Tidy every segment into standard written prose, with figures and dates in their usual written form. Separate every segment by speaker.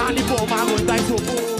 Speaker 1: And the poor man will die so poor.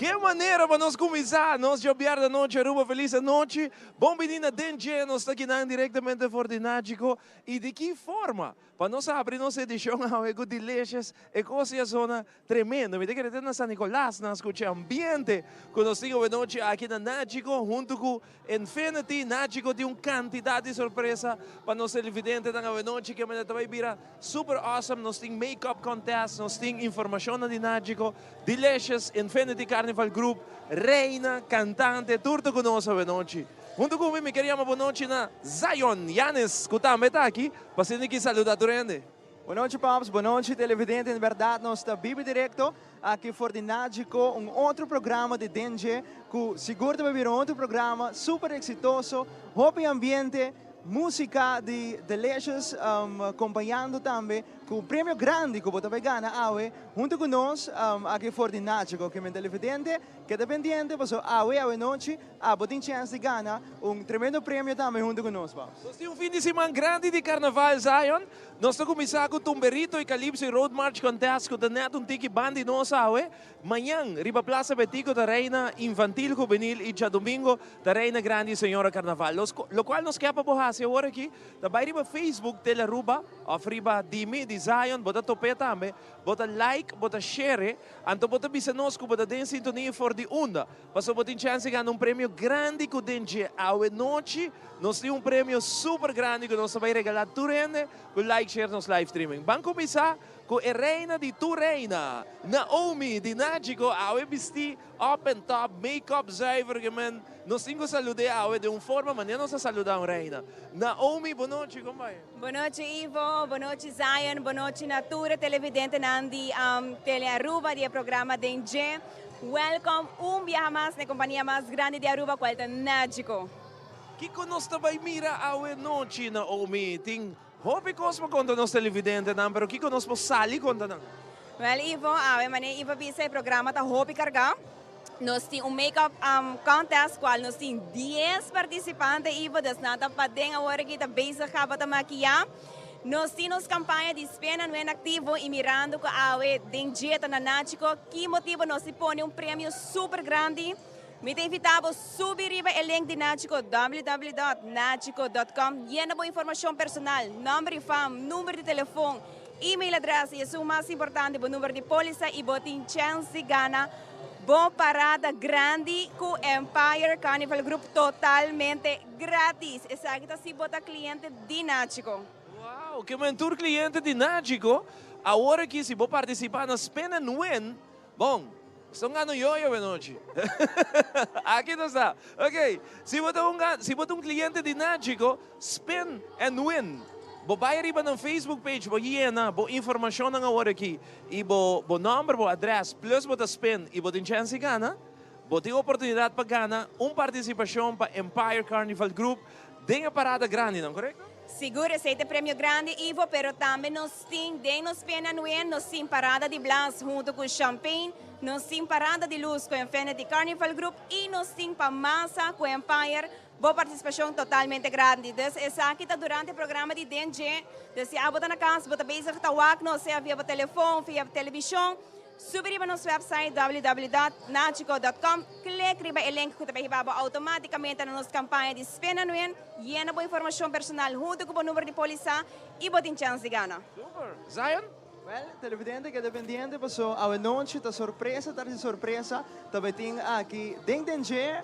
Speaker 1: Que maneira para nós começar, nós jogar da noite, Aruba, feliz noite. Bom menina DNG, nós está aqui diretamente for Dinático. E de que forma? Para nós abrir nossa edição, algo delicious, e coisa zona tremenda. Me diga que na San Nicolás, nós escutamos ambiente, que nós temos noite aqui na Nático, junto com Infinity. Nático tem uma quantidade de surpresa para nós televidentes na noite, que vai virar super awesome. Nós temos make-up contest, nós temos informação na Nático, delicious, Infinity Carnival Group, reina, cantante, tudo conosco noite. Junto comigo, me queríamos boa noite na Zion Yanis, que está aqui, para ser aqui saludar a gente.
Speaker 2: Boa noite, Pops. Boa noite, televidente. Em verdade, nós estamos vivo direto aqui for Dinático, outro programa de DNG, que seguro vai vir outro programa super exitoso, hope ambiente, música de Delicious, acompanhando também com o prêmio grande que você vai ganhar junto com nós aqui for Dinático, que é televidente, que é dependente, você a noite, você tem chance de ganhar tremendo prêmio também junto com nós, Pops.
Speaker 1: Nós temos fim de semana grande de Carnaval, Zion. Nós estamos começando com Tumberito e Calypso e Road March Contest, que neto tiki bandi nossa, Manhã, riba Plaza Betico da Reina Infantil Juvenil e já domingo da Reina Grande Senhora Carnaval. Lo qual nos quer para borrar agora aqui, também riba Facebook Tele Aruba, of riba Dimi, de Zion, bota tope também, bota like, bota share, anto bota bisa nos que bota den sintonia for de onda. Passo bota chance de ganhar prêmio grande que denje awe noite, nós temos prêmio super grande que nós vai regalar turende, com like, share nos live streaming. Vamos começar com a reina de tu reina, Naomi de Nático, awe vesti open top, make-up zuiver, que man, nós temos que saludar awe de uma forma, mas nós saludar a reina. Naomi, boa noite, como vai?
Speaker 3: Boa noite, Ivo. Boa noite, Zion. Boa noite, Natura, televidente Nandi, Tele Aruba, do programa DNG. Welcome, viaje mais na companhia mais grande de Aruba, qual é Nático.
Speaker 1: Que nós também mira awe noite, Naomi, tem hope cosmo conta nos televidente, não, pero que nós sali conta não?
Speaker 3: Well, Ivo, Ivo bisa programa ta Hopi Carga. Nós temos make-up contest, qual nós temos 10 participantes, Ivo, das nada para den agora que está bem acaba de maquiar. Nós temos campanha de espena no ativo e mirando com a denjeta na Nático, que motivo nós põe prêmio super grande. Me tem invitado subir o link de Nático, www.nático.com, llena de informação personal, número de fam, número de telefone, e-mail address, e isso é o mais importante, o número de polícia e botin chance de ganhar boa parada grande com Empire Carnival Group totalmente grátis. Exato, se bota cliente de Nático.
Speaker 1: Uau, que mentor cliente de Nático, agora que se vou participar na Spin and Win, bom, estão ganhando ioio noite. Aqui não está. Ok, se botar cliente de Nático, Spin and Win. Vai arriba no Facebook page, vai hiena, vai informação na hora aqui, e vai número, vai address, plus vai spin, e vai ter chance de ganhar, vai ter oportunidade para ganhar participação para Empire Carnival Group, tem a parada grande, não correto?
Speaker 3: Seguro, aceita prêmio grande, Ivo, pero também nós temos pena nuen, nós temos parada de blanc junto com Champagne, nós temos parada de luz com Infinity Carnival Group e nós temos para massa com Empire. Boa participação totalmente grande. Essa aqui está durante o programa de DNG. Se a bota na casa, bota bem se tawak, não sei via telefone, via televisão. Subir para nosso website www.nático.com. Clique riba o link que também baba automaticamente na nossa campanha de Spena Nguyen. Llena boa informação personal junto com o número de polícia e botin chance de ganhar.
Speaker 1: Super. Zion?
Speaker 2: Well, televidente que é dependente, passou a noite, tá surpresa, também tem aqui DNG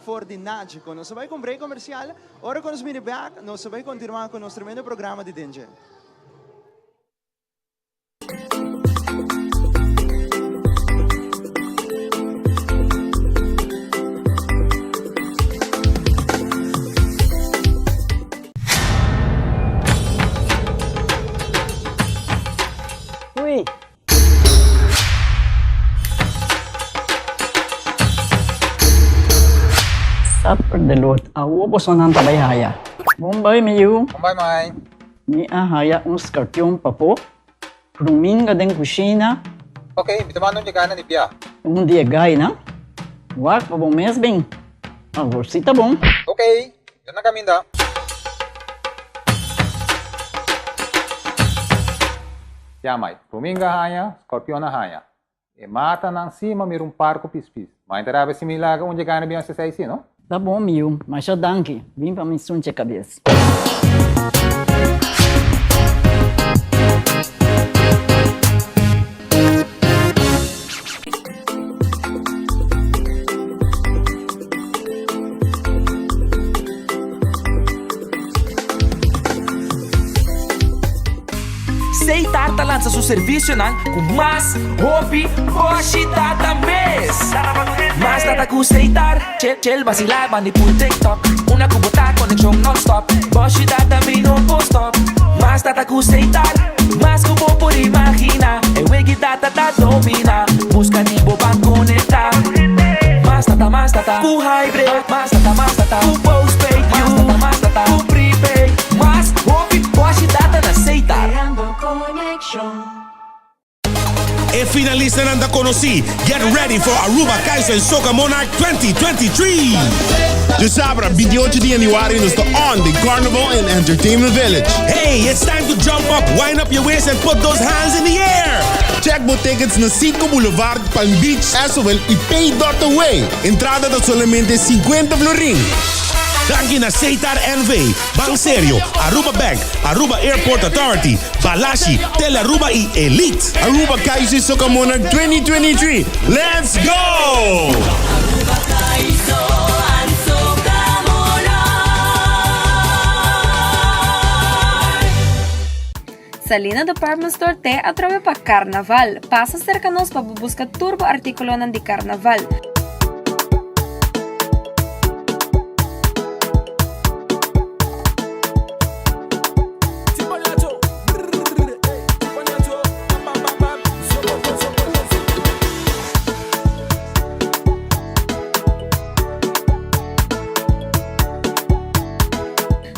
Speaker 2: for Dinático. Nós vai com break comercial, ora quando nos back, nós vai continuar com o nosso tremendo programa de DNG.
Speaker 4: Uy. Sapper de lot, awo po sonan tabayhaya. Bombay mayu,
Speaker 5: Bye, Mai.
Speaker 4: ni ahaya un scorpion papo. Ruminga den kusina,
Speaker 5: Okay, bitaman nun ka na ni Pia.
Speaker 4: un dia gay na. Wak pa bom mes bem. Agorsita bom.
Speaker 5: Okay, yun na kami da. Ya, Mai. Ruminga haya, Scorpio na haya. E mata nang cima, mir parco pis-pis. Mas interava se milagre onde ganha bem essa aí, não?
Speaker 4: Tá bom, Mil, mas já danke. Vim pra me sunte a cabeça.
Speaker 6: Seitar lança seu serviço com mais hobby, hoje data mês. Mas data com Seitar, chel vacilar, manipul TikTok. Una kubota, conexão non-stop. Hoje data me não stop. Mas data com Seitar, mas kubo por imagina. E wegi data da domina. Busca nibo para conectar. Mas data, ku hybrid. Mas data, ku postpaid. Mas data, ku prepaid. Mas hobby, hoje data na Seitar.
Speaker 7: E finalista nanda conosci. Get ready for Aruba Kaizen Soca Monarch 2023.
Speaker 8: De sabra, videootje die januari is the On, the Carnival and Entertainment Village.
Speaker 7: Hey, it's time to jump up, wind up your waist and put those hands in the air.
Speaker 8: Check both tickets na Cinco Boulevard, Palm Beach, as well e Pay.away. Entrada da solamente 50 florin.
Speaker 7: Danke na Seitar NV, Bank Serio, Aruba Bank, Aruba Airport Authority, Balashi, Tel Aruba e Elite.
Speaker 8: Aruba Kaizen Soca Monarch 2023. Let's go!
Speaker 9: Salina Department Store te atreve para Carnaval. Passa cerca-nos para buscar turbo artículo de Carnaval.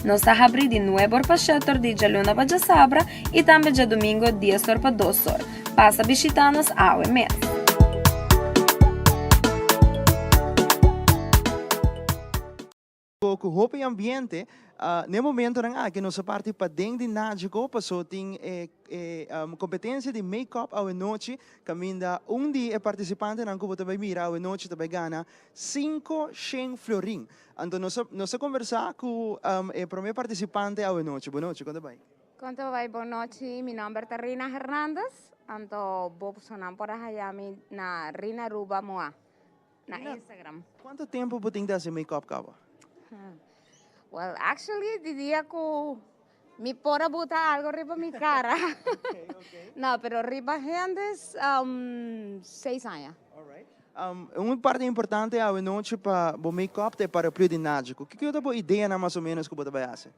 Speaker 9: Nos está abrindo de nuevo para Shetor de Luna para Sabra e também de domingo 10 horas para 2 horas. Passa a visitar-nos ao mês.
Speaker 2: Com roupa e ambiente, no momento que nossa parte para dentro de nádico, passou tem competência de make-up à noite, caminha dia participante não que também mira à noite também ganha 500 florin. Então nós conversar com o primeiro participante à noite. Boa noite, conta bem.
Speaker 10: Conta bem, boa noite. Meu nome é Rina Hernandez. Então vou sonar por aí na Rina Ruba Moa na Instagram.
Speaker 2: Quanto tempo você tem desse make-up cava?
Speaker 10: Well, actually, diría que me pora botar algo arriba mi cara. Okay. No, pero arriba antes 6 anos.
Speaker 2: Uma parte importante é a noite para o make-up é para o período nádico. O que é a ideia mais ou menos que você vai fazer?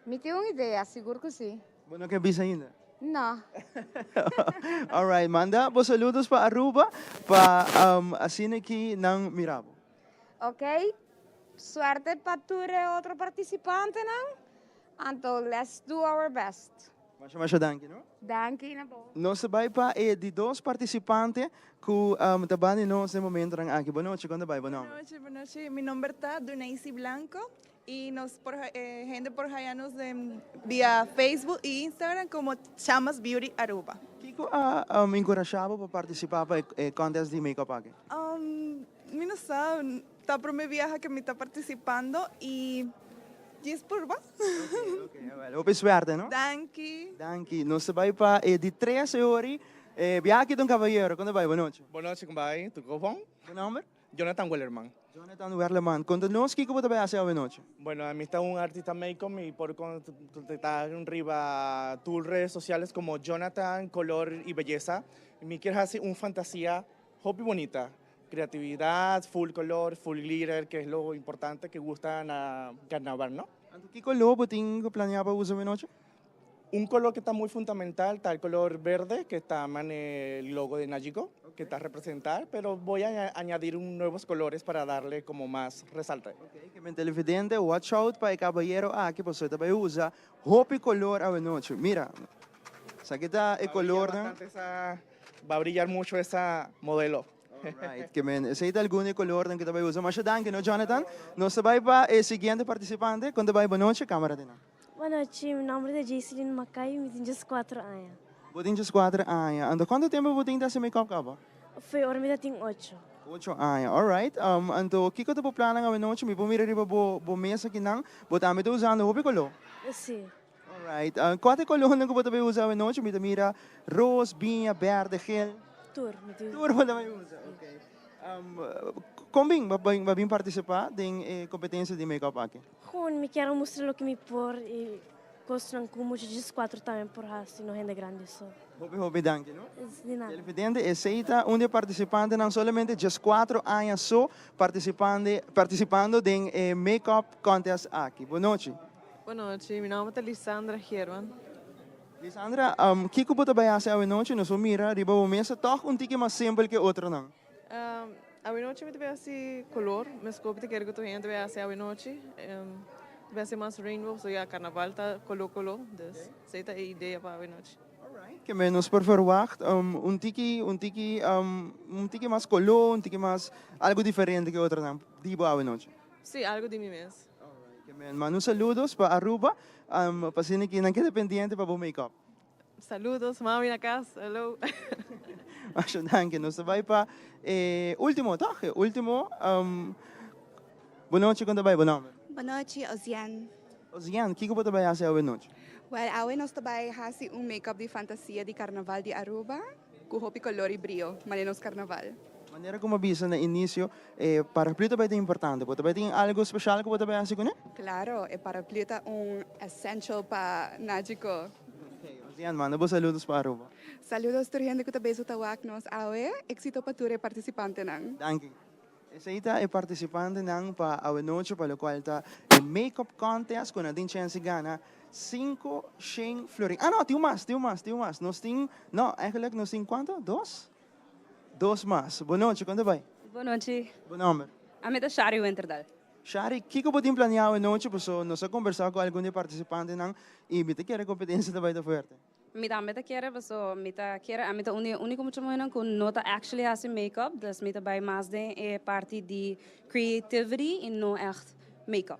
Speaker 10: Me tenho uma ideia, seguro que sim.
Speaker 2: Você não quer ver ainda?
Speaker 10: Não.
Speaker 2: Alright, manda os saludos para Aruba, para assim aqui não mirabo.
Speaker 10: Ok. Suerte para tu outro participante, não? Então, let's do our best.
Speaker 2: Mas danke, não?
Speaker 10: Danke, na boa.
Speaker 2: Nós vai para de 2 participantes que trabalham nesse momento aqui. Boa noite, quando vai? Boa
Speaker 11: noite, boa noite. Meu nome é Dunaisi Blanco e nós gente por allá nos via Facebook e Instagram como Chamas Beauty Aruba.
Speaker 2: Kiko encorajava para participar para contest de make-up aqui?
Speaker 11: Não sei. Está para minha viagem que me está participando e diz por vá.
Speaker 2: Ok, well, suerte, não? Danke. Nós vai para de 13 horas, viagem de cavalheiro. Quando vai? Boa noite.
Speaker 12: Boa noite, como vai? Tudo bom?
Speaker 2: Seu nome?
Speaker 12: Jonathan Wellerman.
Speaker 2: Jonathan Wellerman. Conta-nos o que você vai fazer hoje noite.
Speaker 12: Bueno, a mí está un artista make-up y por contactar arriba tus redes sociales como Jonathan Color y Belleza. Y me quieres hacer una fantasía hobby bonita. Creatividad, full color, full glitter, que es lo importante que gusta en carnaval, ¿no?
Speaker 2: ¿Qué color tienes planeado para usar hoy noche?
Speaker 12: Un color que está muy fundamental, está el color verde, que está en el logo de Najiko, que está a representar, pero voy a añadir nuevos colores para darle como más resalte.
Speaker 2: Ok, que me televidente, watch out para el caballero que você também usa roupa e color hoy noche. Mira, aquí está el color.
Speaker 12: Va a brillar mucho esa modelo.
Speaker 2: Right, que men, aceita algum color que também usa. Mas danke, no, Jonathan. Nós vai para o seguinte participante. Quando vai, boa noite, câmera de nós.
Speaker 13: Boa noite, meu nome é Jaiseline Macai, eu tenho 4 anos.
Speaker 2: Você tem 4 anos. Ando quanto tempo você tem desse make-up, cava?
Speaker 13: Foi hora me dating 8.
Speaker 2: 8 anos, alright. Então, que coisa plano nga noite? Me pomira riba bo mesa kinang, botame to usando hobi color.
Speaker 13: Sim.
Speaker 2: Alright. Qual é color nga bota be usar noite? Me mira rose, vinha, verde, gel.
Speaker 13: Tour.
Speaker 2: Tour bota be usar. Okay. Combing babing participar em competência de make-up aqui.
Speaker 13: Gewoon, me quero mostrar o que me por e gosto não como de 4 também por assim, não rende grande só.
Speaker 2: Hobi danke, no?
Speaker 13: De nada.
Speaker 2: Televidente, aceita onde participante não somente just 4 anos só participando em make-up contest aqui. Boa noite.
Speaker 14: Boa noite, meu nome é Lisandra Gerwan.
Speaker 2: Lisandra, que que você vai fazer hoje? Nós mira, riba o mesa, toch tique mais simples que outro não.
Speaker 14: A noite me vai ser color, mas como te quero que tu gente vai fazer a noite, vai ser mais rainbow, so ya carnaval tá color, então aceita a ideia para a noite.
Speaker 2: Que menos por verwacht, tique mais color, tique mais algo diferente que outro não. Dibo a noite.
Speaker 14: Sim, algo de mim mesmo.
Speaker 2: Manu saludos para Aruba, para sini que não queda pendiente para o make-up.
Speaker 14: Saludos, mami na casa, hello.
Speaker 2: Acho que nós vai para último, tá? Último, boa noite, quando vai, bom nome?
Speaker 15: Boa noite, Ozian.
Speaker 2: Ozian, o que você vai fazer hoje noite?
Speaker 15: Well, hoje nós também fazemos make-up de fantasia de carnaval de Aruba, com roupa color e brilho, manenos carnaval.
Speaker 2: Maneira como avisa na início, paraplu também é importante. Você vai ter algo especial que você vai fazer com ele?
Speaker 15: Claro, paraplu é essential para Nágico.
Speaker 2: Ozian, manda bom saludos para Aruba.
Speaker 15: Saludos a gente que também tawag nos hoje, éxito para todos participante nang.
Speaker 2: Danke. Essa é participante nang para a noite para o qual está make-up contest com a din chance gana 5 sheng florin. Ah, não, tem mais. Nós tem, não, eigenlijk nós tem quanto? 2? 2 mais. Boa noite, quando vai?
Speaker 16: Boa noite.
Speaker 2: Bom nome?
Speaker 16: A minha é Shari Winterdal.
Speaker 2: Shari, o que você tem planeado a noite? Porque nós vamos conversar com algum participante nang e me quer competência também da forte.
Speaker 16: Mita quer, a mita único muito muito com nota actually hace make-up, dus mita bij mais de parte de creativity e não echt make-up.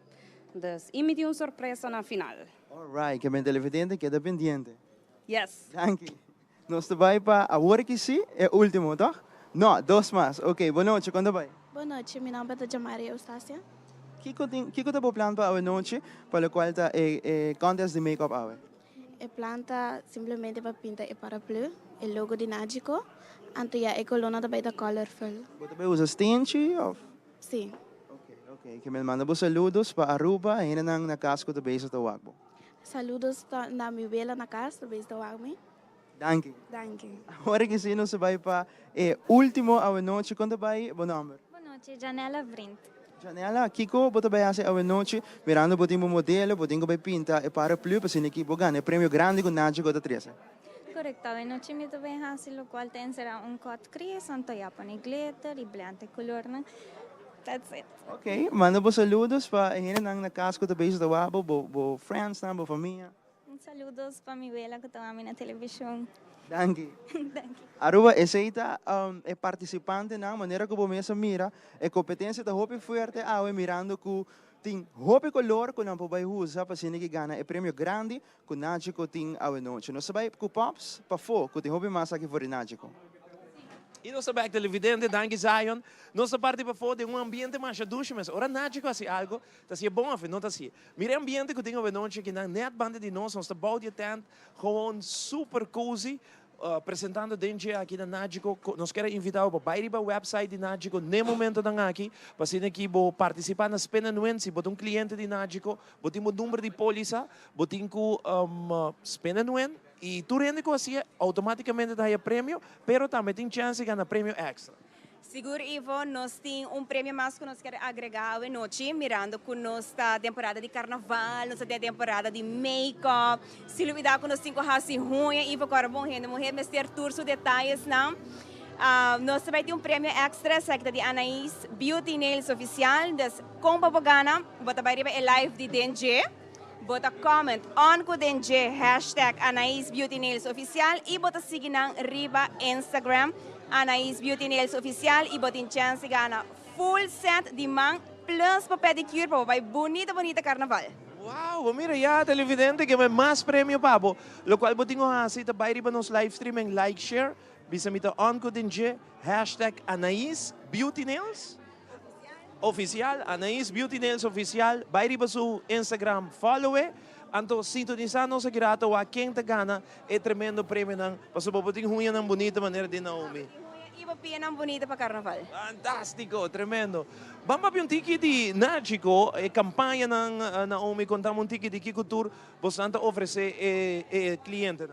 Speaker 16: Dus e me deu surpresa na final.
Speaker 2: Alright, que bem televidente, queda pendiente.
Speaker 16: Yes.
Speaker 2: Danke. Nós vai para a work sim, é o último, tá? Não, 2 mais. Ok, boa noite, quando vai?
Speaker 13: Boa noite, meu nome é Jamaria Eustácia.
Speaker 2: O que você tem plano para a noite, para o qual está contest de make-up hoje?
Speaker 13: A planta simplesmente para pintar o paraplu, o logo de Nágico, então a coluna também da colorful.
Speaker 2: Você usa stingy?
Speaker 13: Sim.
Speaker 2: Ok, que me manda bom saludos para Aruba, ainda na casa que você está wagbo.
Speaker 13: Saludos na minha vela na casa, também está wagbo.
Speaker 2: Danke.
Speaker 13: Danke.
Speaker 2: Agora que sim, nós vai para o último a noite, quando vai, bom nome?
Speaker 17: Boa noite, Janela Vrint.
Speaker 2: Janela, Kiko, você vai fazer a noite, mirando o modelo, você vai pintar e paraplu, para que você ganhe prêmio grande com Nágico da Teresa.
Speaker 17: Correcto, a noite me também faço, o qual tem será cut crease, então já põe glitter e brilhante color, né? That's it.
Speaker 2: Ok, manda bom saludos para ainda na casa que você está wagbo, bo friends, bo família.
Speaker 17: Saludos para minha vela que está na televisão.
Speaker 2: Danke. Aruba, aceita participante na maneira que você mira, a competência da roupa forte, mirando que tem roupa color que não pode usar para que ganha o prêmio grande que Nágico tem a noite. Nós sabemos que pops para fora, que tem roupa mais aqui fora Nágico.
Speaker 1: E nós sabemos, televidente, danke Zion, nós parte para fora de ambiente mais ducho, mas ora Nágico assim algo, tá bom, não tá assim. Mira ambiente que tem a noite que na net banda de nós está bouwt de tent, gewoon super cozy. Apresentando dentro aqui na Nágico, nós queremos invitar para ir para o website de Nágico, no momento da aqui, para ser aqui participar na spena nuense, botar cliente de Nágico, botar número de polícia, botar spena nuen e tu rende com assim automaticamente dá o prêmio, pero também tem chance de ganhar prêmio extra.
Speaker 3: Seguro, Ivo, nós temos prêmio mais que nós queremos agregar hoje noite, mirando com nossa temporada de carnaval, nossa temporada de make-up. Se luvidar com nós temos que ruim, Ivo, agora bom rende, morrer, mas ter todos os detalhes, não? Nós também temos prêmio extra, secta de Anaís Beauty Nails Oficial, das compa bogana, bota vai riba live de DNG. Bota comment on com DNG, hashtag Anaís Beauty Nails Oficial, e bota seguir na riba Instagram, Anaís Beauty Nails Oficial, e botin chance gana full set de man plus para pedicure para vai bonita carnaval.
Speaker 1: Wow, mira ya televidente que may mais prêmio pabo, lo qual botingo ha sita bayri ba nos live streaming like share bisa mita on ko din je, hashtag Anais Beauty Nails. Oficial, Anais Beauty Nails Oficial. Bayri ba su Instagram, follow Anto sintonizando sa kirato wa quem te gana é tremendo prêmio ng pasubabuting hunyan ng bonita maneira de Naomi.
Speaker 3: Iba piyan ang bonita pa carnaval.
Speaker 1: Fantastico, tremendo. Bamba yung tiki di Nagico, campanha ng Naomi, contamos um tiki di Kikutur, bastante oferecer cliente.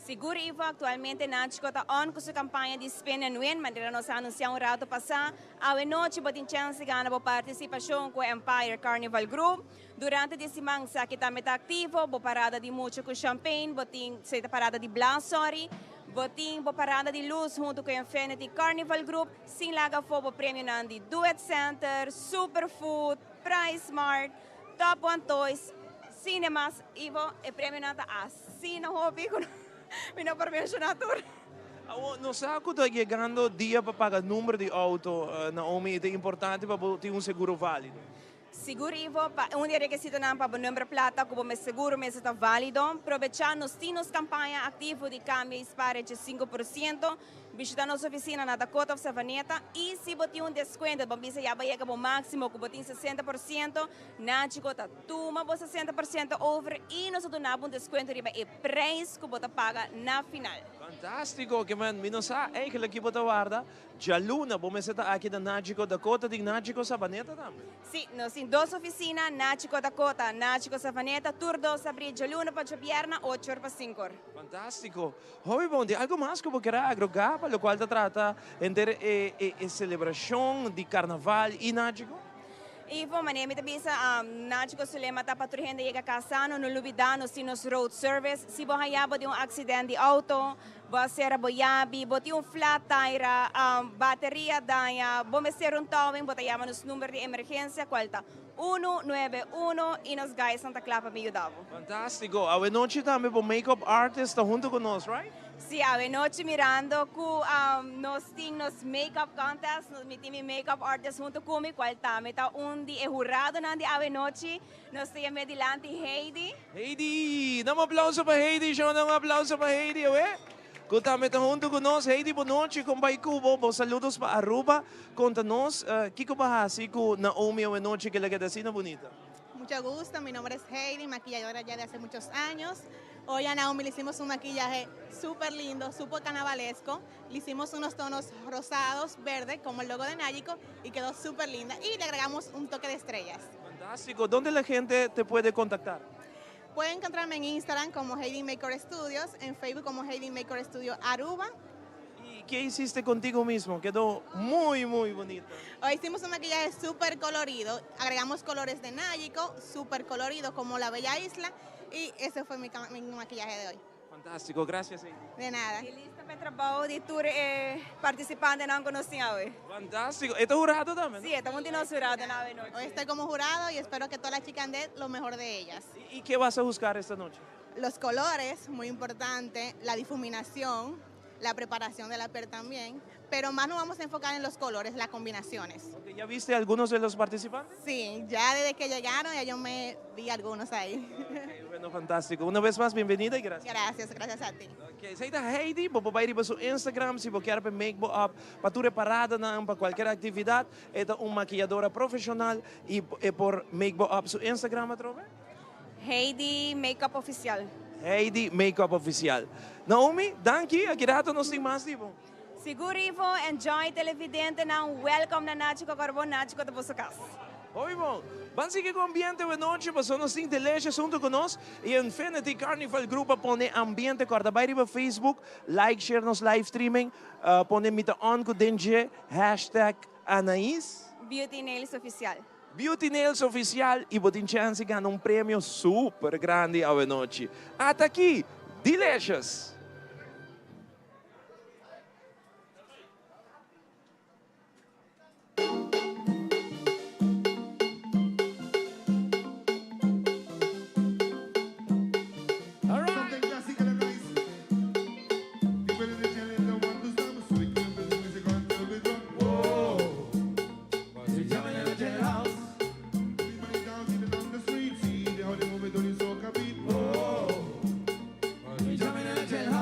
Speaker 3: Siguro Ivo, actualmente Nachico ta on ko sa kampanya di Spin and Win, mandira no sa anunciar um rato pasa, awe noche botin chance gana bo participação com Empire Carnival Group. Durante esse mang sa kita meta aktivo, bo parada di mucho com champagne, botin sa parada di Blasori, botin bo parada di luz junto com Infinity Carnival Group, sin laga fo bo prêmio nandi Duet Center, Superfood, Price Mart, Top One Toys, Cinemas, Ivo, e prêmio nata assim no hobby ko. Pinapermensionator.
Speaker 1: Não sabe quando está chegando dia para pagar número de auto, Naomi, é importante para ter um seguro válido.
Speaker 3: Seguro Ivo, un dei requisiti non pa numero plata, come me seguro me sta valido. Aprovechando stinos campagna attivo di cambio spare 5%, visita nossa oficina na Dakota of Savaneta e se botar um desconto, bambisa já vai chegar ao máximo, que botar 60%, na chicota tuma 60% over e nós donamos um desconto riba e preço que bota paga na final.
Speaker 1: Fantastico, que man, minosa, eigenlijk que bota guarda, já luna, bom você tá aqui da Nagico Dakota, de Nagico Savaneta também.
Speaker 3: Sim, nós em duas oficinas, Nagico Dakota, Nagico Savaneta, turno abre de luna para a pierna, 8 para 5.
Speaker 1: Fantastico. Hoi, bom, de algo mais que eu quero agregar, para o qual se trata entre a celebração de carnaval e Nagico?
Speaker 3: Ivo, manemi tabisa Nagico Sulema ta patrulhando chega casano no Lubidano sinos road service si bohayabo de um acidente de auto bosera boyabi boti um flat tire bateria daia bomecer um towing botayama nos número de emergência qualta 191 e nos guys Santa Clara me ajudava.
Speaker 1: Fantastico. A noite também o makeup artist está junto conosco, right?
Speaker 3: Sim, a noite mirando com nos makeup contest, mi time makeup artist junto comigo, qual também tá de jurado na de a noite, nós temos adelante Heidi.
Speaker 1: Heidi, dá um aplauso para Heidi, João, dá um aplauso para Heidi, ué? Contame junto conosco, Heidi, boa noite, com Pai Cubo, bom saludos para Aruba, conta-nos, Kiko Bahasi, com Naomi, a noite que ela quer assim, bonita.
Speaker 18: Mucho gusto, mi nombre es Heidi, maquilladora ya de hace muchos años. Hoy a Naomi le hicimos un maquillaje súper lindo, súper carnavalesco. Le hicimos unos tonos rosados, verdes, como el logo de Nagico, y quedó súper linda. Y le agregamos un toque de estrellas.
Speaker 1: Fantástico. ¿Dónde la gente te puede contactar?
Speaker 18: Pueden encontrarme en Instagram como Heidi Maker Studios, en Facebook como Heidi Maker Studio Aruba.
Speaker 1: ¿Y qué hiciste contigo mismo? Quedó muy, muy bonito.
Speaker 18: Hoy hicimos un maquillaje súper colorido. Agregamos colores de Nagico, súper colorido como la Bella Isla. Y ese fue mi maquillaje de hoy.
Speaker 1: Fantástico, gracias Heidi.
Speaker 18: De nada.
Speaker 3: Y lista para trabajo de tour participante no conocía hoy.
Speaker 1: Fantástico. ¿Esto es jurado también?
Speaker 3: Sí, estamos en jurado en la noche.
Speaker 18: Hoy estoy como jurado y espero que todas las chicas den lo mejor de ellas.
Speaker 1: ¿Y qué vas a buscar esta noche?
Speaker 18: Los colores, muy importante, la difuminación, la preparación de la piel también, pero más nos vamos a enfocar en los colores, las combinaciones.
Speaker 1: Okay, ¿ya viste algunos de los participantes?
Speaker 18: Sí, ya desde que llegaron ya yo me vi algunos ahí.
Speaker 1: Okay, bueno, fantástico. Una vez más, bienvenida y gracias.
Speaker 18: Gracias a ti.
Speaker 1: Okay, sa ita Heidi, papabay rin ba sa Instagram, si quer para make up, pature parada na para qualquer atividade, ito maquilladora profissional e por make up sa Instagram, atrove?
Speaker 3: Heidi Makeup Oficial.
Speaker 1: Heidi Makeup Oficial. Naomi, danke. Aqui rato nós temos mais, tipo.
Speaker 3: Seguro, Ivo, enjoy televidente na welcome na Nagico Carbon, Nagico da vossa casa.
Speaker 1: Oi, bom. Vamos seguir com o ambiente de noite, mas nós temos delícia junto conosco. E Infinity Carnival Group põe ambiente, corda vai para Facebook, like, share nos live streaming, põe mita on com DNG, hashtag Anais.
Speaker 3: Beauty Nails Oficial.
Speaker 1: Beauty Nails Oficial e botin chance ganha prêmio super grande a noite. Até aqui, delicious.
Speaker 6: Jamming in a jailhouse.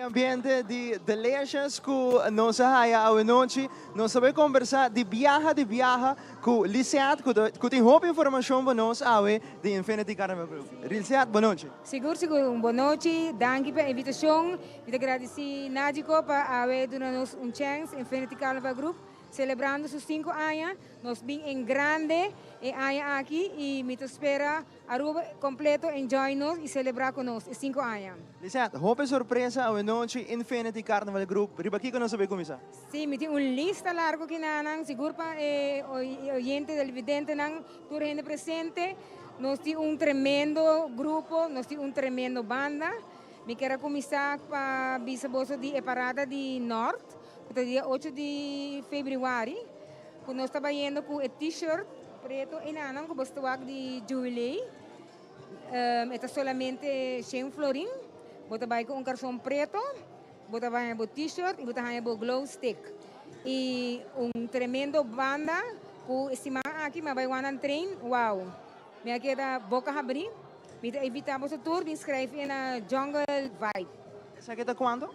Speaker 2: Ambiente di Delicious ku nossa haya a noite nós vamos conversar de viaja com Lisiat ku tem roupa informação para nós awe de Infinity Carnival Group. Lisiat, boa noite.
Speaker 19: Seguro, boa noite. Danke pela invitação. Eu agradeço Nádico para haver dado-nos chance Infinity Carnival Group celebrando seus 5 anos. Nós bem em grande aqui e me espera Aruba completo enjoy-nos e celebrar conosco 5 anos.
Speaker 2: Lisiat, roupa surpresa a noite Infinity Carnival Group. Riba aqui que nós sabemos começar.
Speaker 19: Sim, me tem uma lista larga que nanang seguro para oyente televidente nang tour gente presente. Nós temos tremendo grupo, nós temos tremendo banda. Me quero começar para bisaboso de parada de Norte, que é dia 8 de fevereiro. Nós estamos indo com o t-shirt preto e nanang com o vestuário de Jubilee. É solamente 100 florin. Bota vai com calção preto, bota vai com t-shirt e bota vai com glow stick. E tremendo banda com esse aqui, mas vai one train, wow. Me queda boca abrir. Me invitamos a tour, me inscreve na Jungle Vibe.
Speaker 2: Essa aqui está quando?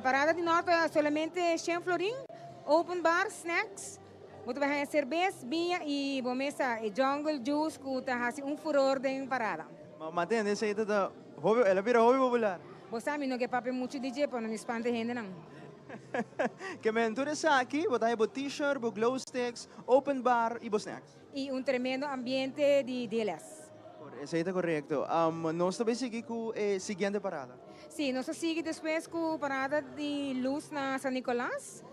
Speaker 19: Parada de Norte solamente 100 florin, open bar, snacks. Bota vai cerveja, vinha e bomesa e jungle juice que tá furor de parada.
Speaker 2: Mantém, esse aí tá hobby, ela vira hobby popular.
Speaker 19: Você sabe, não que papo muito DJ para não espante gente não.
Speaker 2: Que me interessa aqui, botar aí t-shirt, glow sticks, open bar e snacks.
Speaker 19: E tremendo ambiente de delas.
Speaker 2: Esse aí está correto. Nós também seguimos com a seguinte parada.
Speaker 19: Sim, nós seguimos depois com a parada de luz na San Nicolás.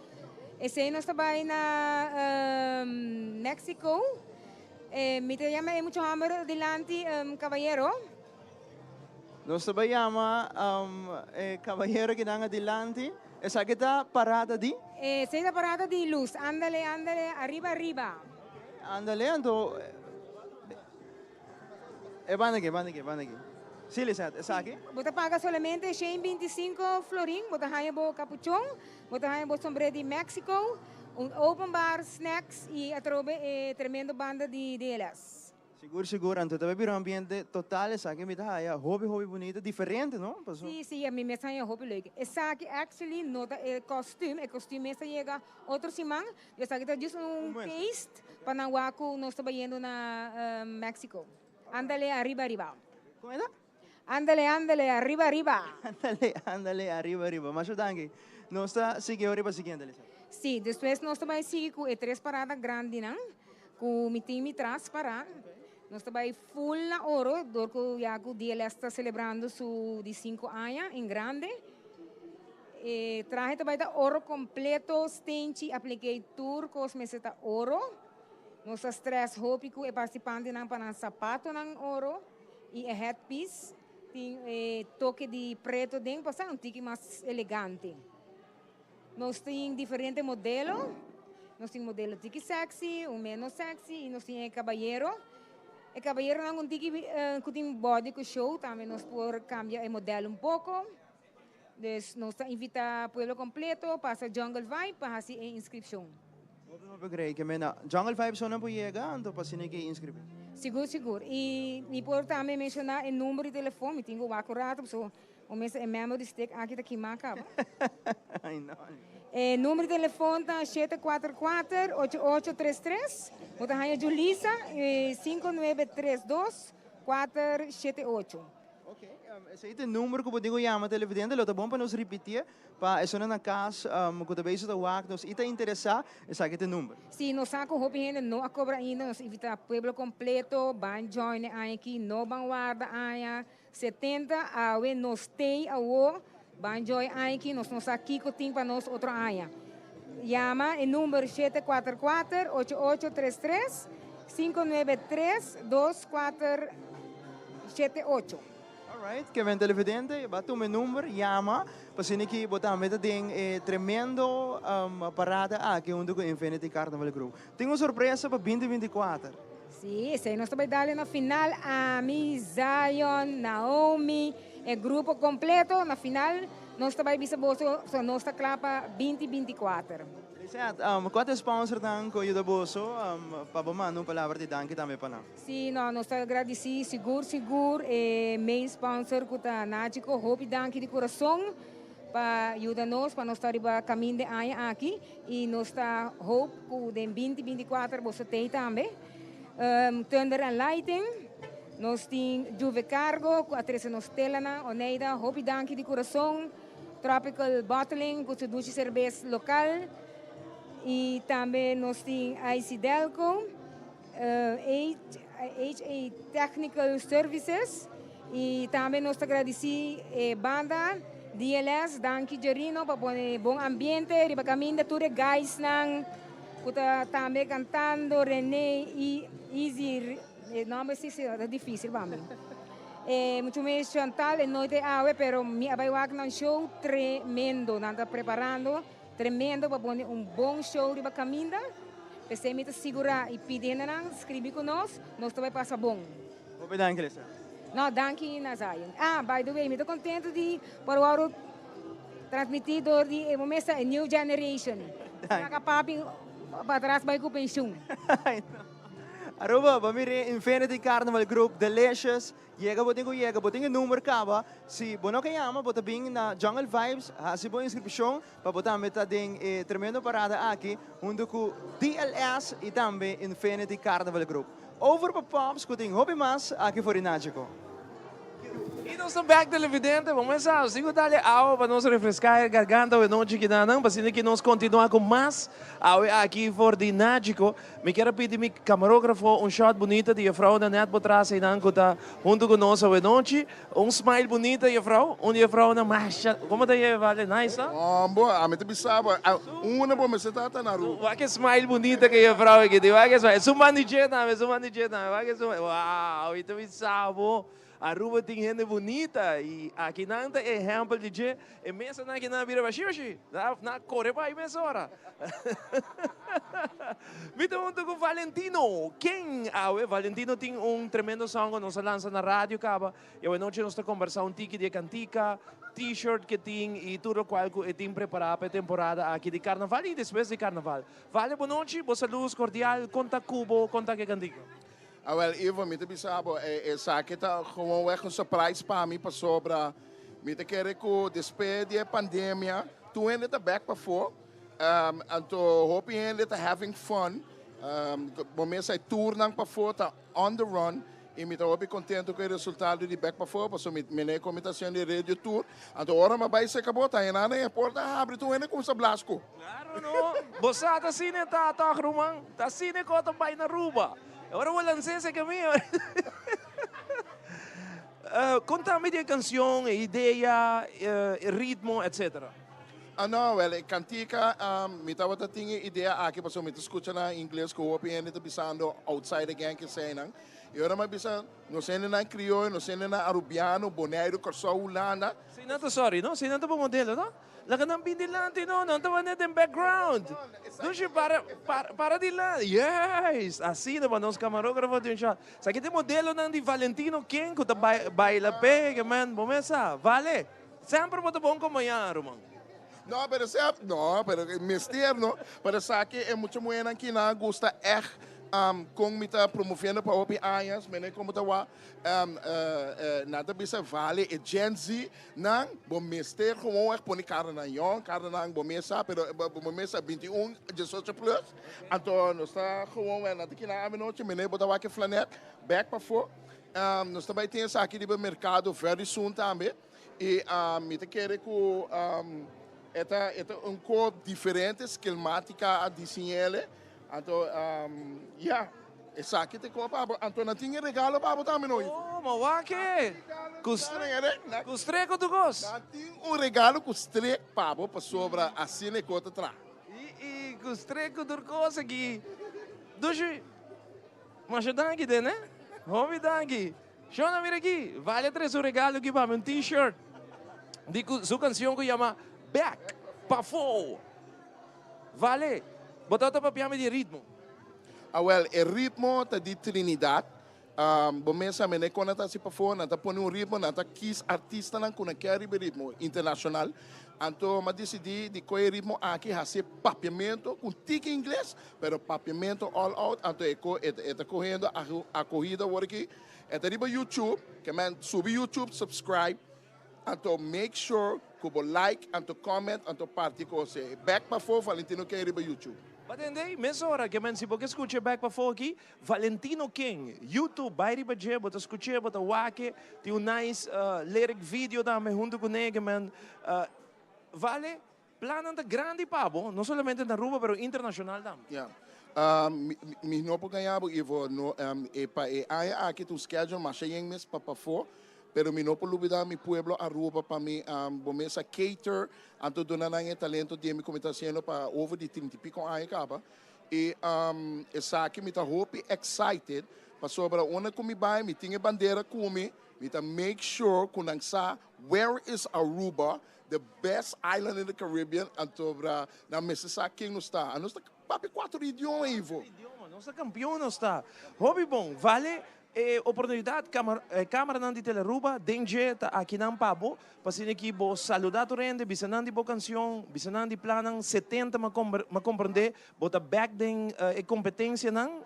Speaker 19: Esse aí nós estamos na México. Me chama muito hammer delante, caballero.
Speaker 2: Nós também chama caballero que nanga delante. Essa aqui está parada de?
Speaker 19: Essa é a parada de luz. Ándale, arriba, arriba.
Speaker 2: Ándale, então... Banda aqui. Sim, Lisiat, essa aqui?
Speaker 19: Você paga solamente 125 florin, você ganha o capuchon, você ganha o sombrero de México, open bar, snacks e a tremendo banda de delas.
Speaker 2: Seguro. Então, também virou um ambiente total, essa aqui me dá hobby bonito, diferente, não?
Speaker 19: Sim, a mim me sai hobby leuk. Essa aqui, actually, nota costume, essa chega outro semana, essa aqui está just taste para na Waco, nós estamos indo na México. Ándale, arriba.
Speaker 2: Como é?
Speaker 19: Ándale, arriba.
Speaker 2: Ándale, arriba. Mas danke. Nós estamos seguindo para a seguinte, Lisiat.
Speaker 19: Sim, depois nós estamos seguindo com 3 paradas grandes, não? Com o time atrás para. Nós estamos full na ouro, porque já o dia está celebrando su de 5 anos em grande. Traje também da ouro completo, stente, apliquei tour, cosmeceta ouro. Nossas 3 roupas e participantes não para sapato não ouro e headpiece tem toque de preto dentro para um tique mais elegante. Nós temos diferentes modelos. Nós temos modelo tique sexy, menos sexy e nós temos caballero. O caballero não um tique que tem body com show também nós podemos cambiar o modelo pouco. Nós invitamos o povo completo para a Jungle Vibe para fazer a inscrição.
Speaker 2: Que Jungle Vibe só não pode chegar, então para se ninguém inscrever.
Speaker 19: Seguro. E me pode também mencionar o número de telefone, tenho o acurado, so o mesmo memory stick aqui daqui marca. Número de telefone tá 744-8833. Você tem a Julissa 5932-478.
Speaker 2: Esse é o número que eu digo chama televidente, é bom para nos repetir, para isso na casa, que também está WAC, nos está interessado, esse é o número.
Speaker 19: Sim, nós saco roupa ainda não a cobra ainda, nós invita o povo completo, ban join aqui, no ban guarda aí 70 a we nós stay a o ban join aqui, nós aqui que tem para nós outro área. Chama o número 744-8833-593-2478.
Speaker 2: Alright, que vem televidente, bate o meu número, chama, para se ninguém botar a meta tem tremendo parada aqui onde o Infinity Carnival Group. Tem uma surpresa para 2024.
Speaker 19: Sim, esse aí nós estamos dando na final a Zion, Naomi, o grupo completo na final nós também bisa bolso, so nós está clapa 2024.
Speaker 2: Quanto sponsor dan ko yuda boso pabamano palavra de danke também para.
Speaker 19: Sim, nós está agradeci seguro main sponsor kuta Nático Hope danke de coração para ajudar nós para nós estar riba caminho de aia aqui e nós está Hope ku de 2024 boso tem também. Thunder and Lighting, nós tem Juve Cargo, a Teresa Nostelana, Oneida, Hope danke de coração, Tropical Bottling, que produz cerveja local, e também nós tem IC Delco, HA Technical Services, e também nós agradecemos a banda DLS, danke Gerino, para pôr bom ambiente, riba caminho tudo guys nang, que também cantando, René e Easy, nome é difícil, vamos. Muito mais Chantal, noite awe, pero mi abayawak ng show tremendo, nanda preparando, tremendo, para pôr bom show riba caminho, para me segurar e pedir na escrever conosco, nós também passa bom.
Speaker 2: Obrigado, Lisa.
Speaker 19: No, danke Nazayon. By the way, estou contente de para o transmitido de momento a new generation. Nakapapi para trás vai com pensão.
Speaker 2: Aruba, bamiri Infinity Carnival Group, Delicious, botingo número kaba, si bono kayama, bota bing na Jungle Vibes, hasi bo inscription, pa bota meta ding tremendo parada aqui, junto com DLS e também Infinity Carnival Group. Over para Pops, kuting hobby mas, aqui for Nático.
Speaker 1: E nós estamos back televidente, vamos começar, sigo dali água para nós refrescar a garganta e não te quedar não, para que nós continuar com mais aqui for de Nático. Me quero pedir meu camarógrafo shot bonito de a frau da net por trás e não está junto conosco a noite, smile bonito e a frau na marcha, como tá aí, vale, nice, não?
Speaker 20: Boa, a meta bisaba, uma boa mas está na rua.
Speaker 1: Vai que smile bonita que a frau aqui, vai que smile, sumani jeta, vai que smile, uau, itu bisabo. Aruba tem gente bonita e aqui não é exemplo de que é mesa na que não vira baixo, na corre para aí mesa hora. Me pergunto com Valentino, quem é Valentino tem tremendo som que nós lança na rádio, caba. Eu não nós está conversando um tique de cantica, t-shirt que tem e tudo qual que tem preparado para a temporada aqui de Carnaval e depois de Carnaval. Vale, boa noite, boa saúde cordial, conta Cubo, conta que cantica.
Speaker 20: Wel, even met de bisabo, zaak het gewoon weg een surprise para mim, para sobra. Met de kerk, después de pandemia, toen we het back before, en toen hoop je dat having fun. Moment zij tour nang before, ta on the run. E me hoop ik contento com o resultado de back before, passo me ne comitação de radio tour. En toen horen we bij se acabou, ta en aan de porta abre, toen we com sa blasco.
Speaker 1: Claro, no. Bosata sine ta rumang, ta sine ko ta bay na ruba. Agora vou lançar esse caminho. Conta-me de canção, ideia, ritmo, etc.
Speaker 20: Não, well, cantica, me estava tendo ideia aqui, porque me escuta na inglês, que eu ouvi ainda pensando outside again que sei não. E agora me pensa, não sei na crioulo, não sei na arubiano, boneiro, corso Holanda.
Speaker 1: Sei não, sorry, não, sei não para modelo, não? Laga ng bindilante, no? Não estava net em background. Doon siya para de lá. Yes! Assim naman, os camarógrafos din siya. Sa kita modelo ng di Valentino King, kuta baila pe, que man, bomesa, vale. Sempre mo bom como yan, Romang.
Speaker 20: No, pero mister, no. Pero sa akin, é muito bueno que na gusta com me tá promovendo para opi anos, mas como tá lá, nada bisa vale e Gen Z nang bom mister como é pôr cara na yon, cara nang bom mesa, pero bom mesa 21, 18 plus, então nós tá como é nada que na a noite, mas botar lá que flanet, back para fora, nós também tem essa aqui de mercado very soon também e me tá querer com é cor diferente, esquemática a desenhar. Então, essa aqui tem como para então não tinha regalo para botar menino.
Speaker 1: Oh, mas o que? Custreco do gosto.
Speaker 20: Tem regalo custreco para sobra assim e conta atrás.
Speaker 1: E custreco do gosto aqui. Doje, mas já dá aqui, né? Vamos dar aqui. Shona, mira aqui. Vale três o regalo aqui para um t-shirt. De sua canção que chama Back para Fo. Vale. Botar para piame de ritmo.
Speaker 20: Well, o ritmo tá de Trinidad, Bomesa mene konata si pafo nata poni un ritmo nata kis artista nan kuna quer ritmo internacional. Anto ma decidi di quel ritmo aqui hase papiamento com tique inglês, pero papiamento all out. Anto eta correndo a corrida aqui. Eta riba YouTube, que man subi YouTube, subscribe. Anto make sure que bo like, anto comment, anto parti cose. Back pafo Valentino que riba YouTube.
Speaker 1: Batende, mesora que men si porque escuche back pa aqui, Valentino King, YouTube, bairi baje, bota escuche, bota wake, ti un nice lyric video da me junto com ele, men. Vale, planan da grande pabo, não somente na Aruba, pero internacional também.
Speaker 20: Yeah. Mi no po ganhabo ivo no aqui tu schedule mas chega mes para fo, pero mi no po lubida mi pueblo Aruba para mi bomesa cater anto dona na talento de mi como tá sendo para over de 30 pico aí acaba e essa aqui me tá hope excited para sobra uma comi vai mi tinha bandeira comi mi tá make sure kunangsa where is Aruba, the best island in the Caribbean, anto na mesa King no está papi 4 idiomas, Ivo.
Speaker 1: Nossa campeão não está. Hobby bom, vale oportunidade, câmera não de Teleruba, dengue, aqui não pabo, para se aqui bo saludar o rende, bisanan de boa canção, bisanan de planang 70 ma compreender, bota back den competência não,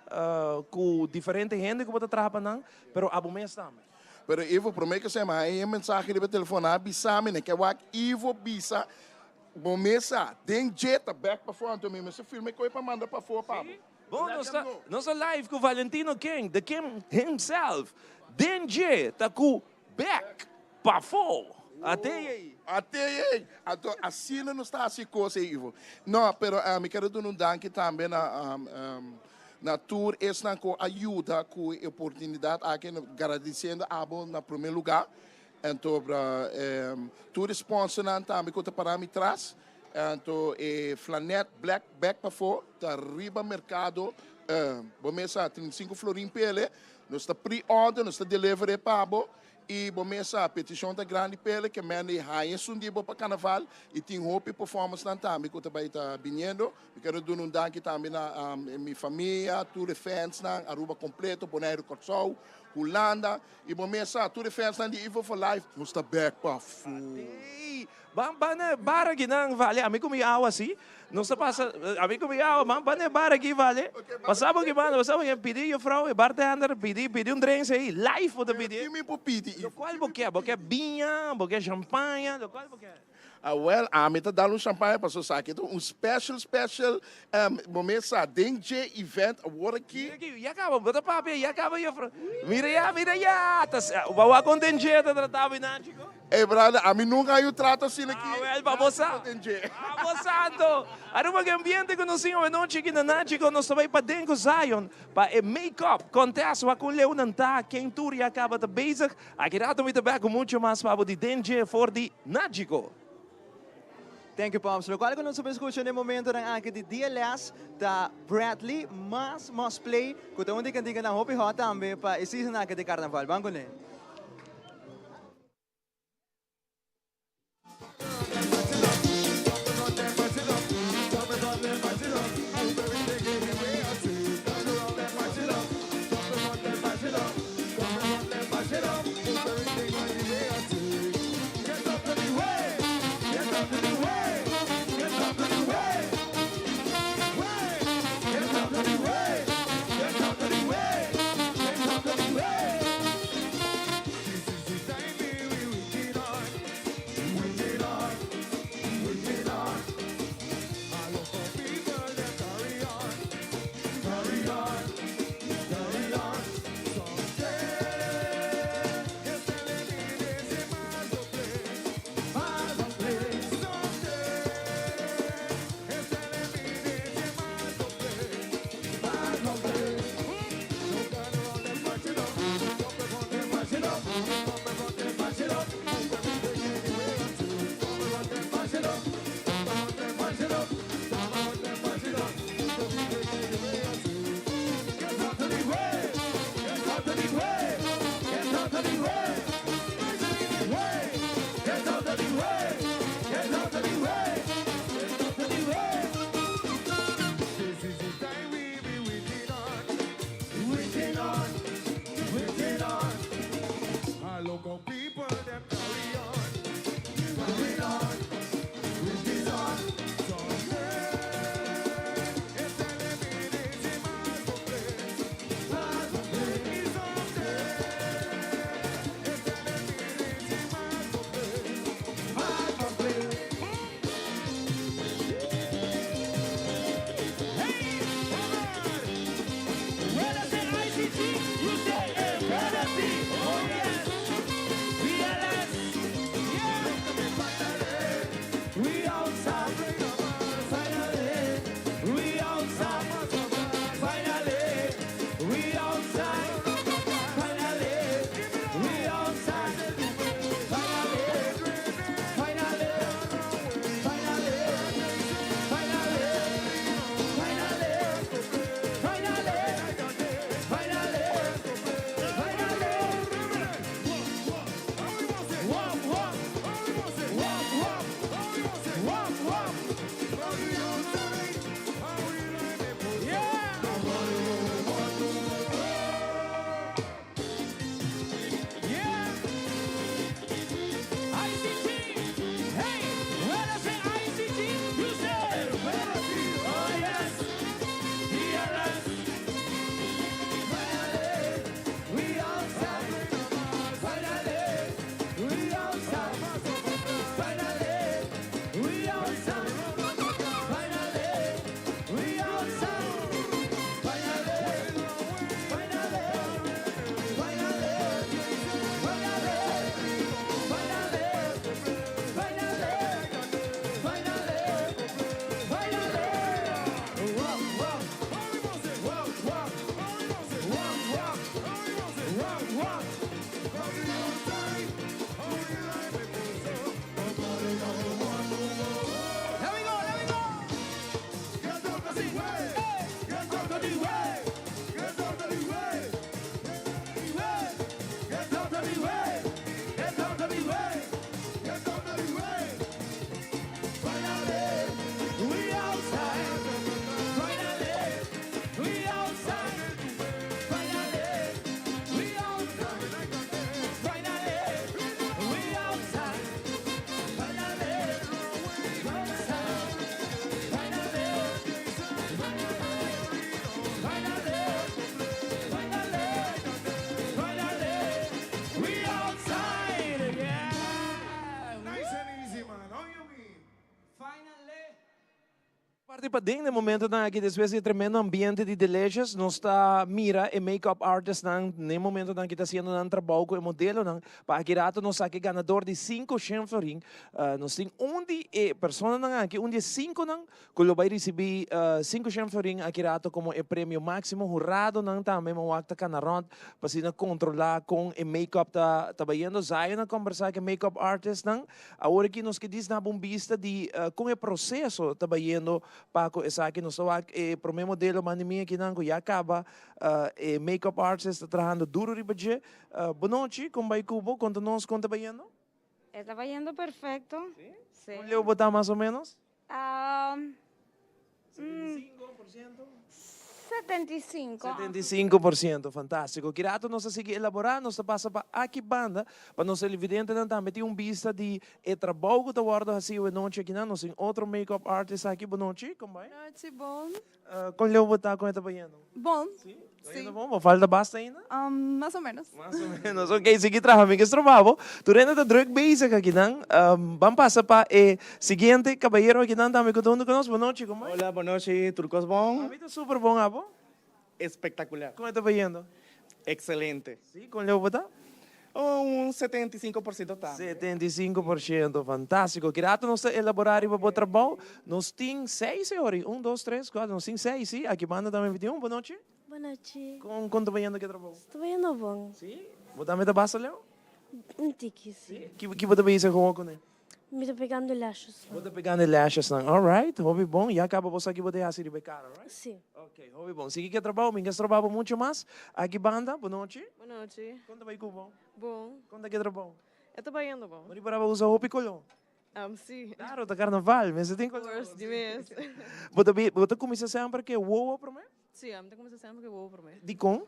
Speaker 1: com diferente gente que bota trapa não, pero abo mês também.
Speaker 20: Pero Ivo, prometo que você aí mensagem de telefonar, bisame, né, que wak Ivo bisa. Bomesa, tem jeta back para fora também, mas você filme coi para mandar para fora, Pablo.
Speaker 1: Bom, nós live com Valentino King, the King himself. Denje, tá com back para fora. Até aí.
Speaker 20: Assim não está assim coisa, Ivo. Não, pero me quero dar um danke também na tour, essa com ajuda, com oportunidade aqui, agradecendo a abo na primeiro lugar. Então, tour sponsor também que para mim traz. Então, Flanet Black Back para fora, tá riba mercado, bomesa 35 florim pele, nós está pre-order, nós está delivery pabo. E bomesa petição tá grande pele que mande high sundibo para carnaval e tem hope performance também que também tá vindo. Eu quero dar um danke também na minha família, tour fans na Aruba completo, Bonaire Corsol, Holanda e bomesa tour fans na de Evil for Life, nós está back para full.
Speaker 1: Bana bara ginang vale, amigo mi awa si. Não se passa, amigo mi awa, bana bara aqui vale. Passava que mano, passava que pedi a frau, e bartender pedi drink aí, live for the pedir.
Speaker 20: Que me pedi?
Speaker 1: Do qual boquê vinha, boquê champanhe, do qual boquê?
Speaker 20: Well, a mim tá dando champanhe para só aqui, então special bomesa dengue event award aqui.
Speaker 1: E acaba, bota papi, e acaba aí, mira ya, o bawa com dengue tá tratado na chico.
Speaker 20: Brother, a mim nunca eu trato assim aqui.
Speaker 1: Well, babosa. Babosando. Aruba que ambiente que nós tínhamos noite aqui na Nachico, nós também para dentro Zion, para make-up, contest, wa com leonanta, quem tour e acaba de basic, aqui rato me também com muito mais para de dengue for de Nachico.
Speaker 2: Thank you, Pops. Lo qual non sabi escuchar no momento ng aking di DLS da Bradley mas play kung taon di kandigan na hopi hota ambe pa isisa na aking di Carnaval. Bangko ne.
Speaker 1: Parte pa din, no momento na aqui después de tremendo ambiente de delicious, nós está mira e makeup artist nang no momento na kita haciendo ng trabalho com o modelo nang pa akirato nós aqui ganador de 5 florin, nós tem onde e persona nang aqui onde 5 nang kulo vai receber 5 florin akirato como e prêmio máximo jurado nang também mawakta ka na rond para sina controlar com e makeup ta bayendo zayo na conversar com makeup artist nang agora que nós que diz na bombista de com o processo ta bayendo Paco, esa aqui no SOAC, pro meu modelo, mani minha aqui não, já acaba, makeup artist está trabalhando duro de budget. Boa noite, como vai Cubo? Conta-nos, conta bem, não?
Speaker 10: Estaba yendo perfecto. Sí.
Speaker 1: ¿Cuál le botar más o menos?
Speaker 10: 75.
Speaker 1: 75%, fantástico. Kirato nós seguir elaborar, nós passa para aqui banda, para nós evidente não também tem vista de trabalho que está guardado assim o noite aqui não, nós tem outro makeup artist aqui, boa noite, como vai?
Speaker 11: Boa noite, bom.
Speaker 1: Com ele botar com ele banhando?
Speaker 11: Bom.
Speaker 1: Sim. Bom, falta basta ainda?
Speaker 11: Mais ou menos.
Speaker 1: Mais ou menos. Ok, seguir trabalhando, que trabalho. Tu ainda está drug basic aqui não? Vamos passar para o seguinte caballero aqui não, também contando conosco, boa noite, como vai?
Speaker 12: Hola, boa noite, Turcos bom?
Speaker 1: A mim está super bom, abo?
Speaker 12: Espectacular.
Speaker 1: Como está banhando?
Speaker 12: Excelente.
Speaker 1: Sim, com ele botar?
Speaker 12: 75% tá.
Speaker 1: 75%, fantástico. Kirato nós elaborar para o trabalho, nós temos 6 senhores, 1, 2, 3, 4, nós temos 6, sim. Aqui manda também 21, boa noite.
Speaker 13: Boa noite.
Speaker 1: Quanto banhando que trabalho?
Speaker 13: Estou indo bom.
Speaker 1: Sim. Botar me da basta, Leo?
Speaker 13: Um tique, sim.
Speaker 1: Que botar bem isso com o né?
Speaker 13: Me estou pegando lashes.
Speaker 1: Botar pegando lashes, não. Alright, hobby bom. E acaba você aqui botar assim de becar, alright?
Speaker 13: Sim.
Speaker 1: Ok, hobby bom. Sigue que trabalho, minhas trabalho muito mais. Aqui banda, boa noite.
Speaker 14: Boa noite.
Speaker 1: Quanto vai bom?
Speaker 14: Bom.
Speaker 1: Quanto que trabalho?
Speaker 14: Eu tô bem, bom.
Speaker 1: Mari para usar hobby colhão.
Speaker 14: Sim.
Speaker 1: Claro, tá carnaval, mas você tem coisa.
Speaker 14: Course, de mês.
Speaker 1: Botar começar sempre que o para mim?
Speaker 14: Sim, eu tenho que sempre que o para mim.
Speaker 1: De com?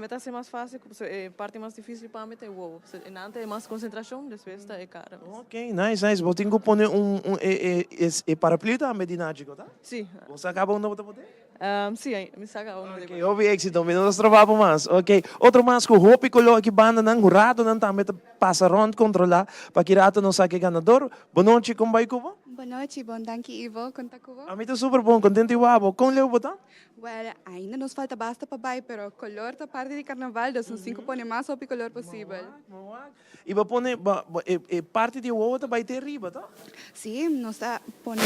Speaker 14: Está ser mais fácil, parte mais difícil para mim é o antes é mais concentração, depois é cara.
Speaker 1: Ok, nice, nice. Vou ter que pôr paraplu também de náutico, tá?
Speaker 14: Sim.
Speaker 1: Você acaba onde você pode?
Speaker 14: Sim, me saca onde.
Speaker 1: Ok, houve êxito, mas nós trabalhamos mais. Ok, outro mais que o Hopi colou aqui banda não, o rato não também passa rond controlar para que rato não saque ganador. Boa noite, como vai Cuba?
Speaker 15: Boa noite, bom, danke Ivo. Conta Cuba?
Speaker 1: A mim está super bom, contente e abo. Com leu botar?
Speaker 15: Well, ainda nos falta basta para baixo, pero color da parte de carnaval, dos 5 põe mais hopi color possível.
Speaker 1: E vai pôr parte de outra vai ter riba, tá?
Speaker 15: Sim, nós põe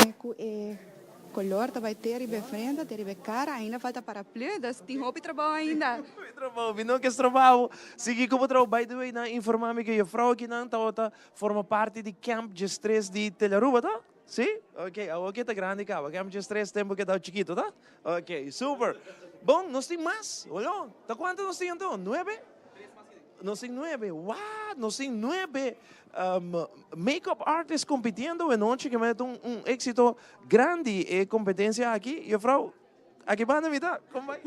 Speaker 15: color da vai ter riba frente, ter riba cara, ainda falta paraplu, das tem hopi trabalho ainda.
Speaker 1: Trabalho, vi não que esse trabalho. Segui como trabalho, by the way, na informar-me que a frau aqui não tá forma parte de Camp de Stress de Telharuba, tá? Sim? Ok, aqui está grande cá, Camp de Stress tempo que está chiquito, tá? Ok, super. Bom, nós temos mais, olha, tá quanto nós temos então? 9? Nós temos 9, uau, nós temos 9 makeup artists competindo em noite que me dá êxito grande e competência aqui. E a frau, aqui vai na vida, como vai?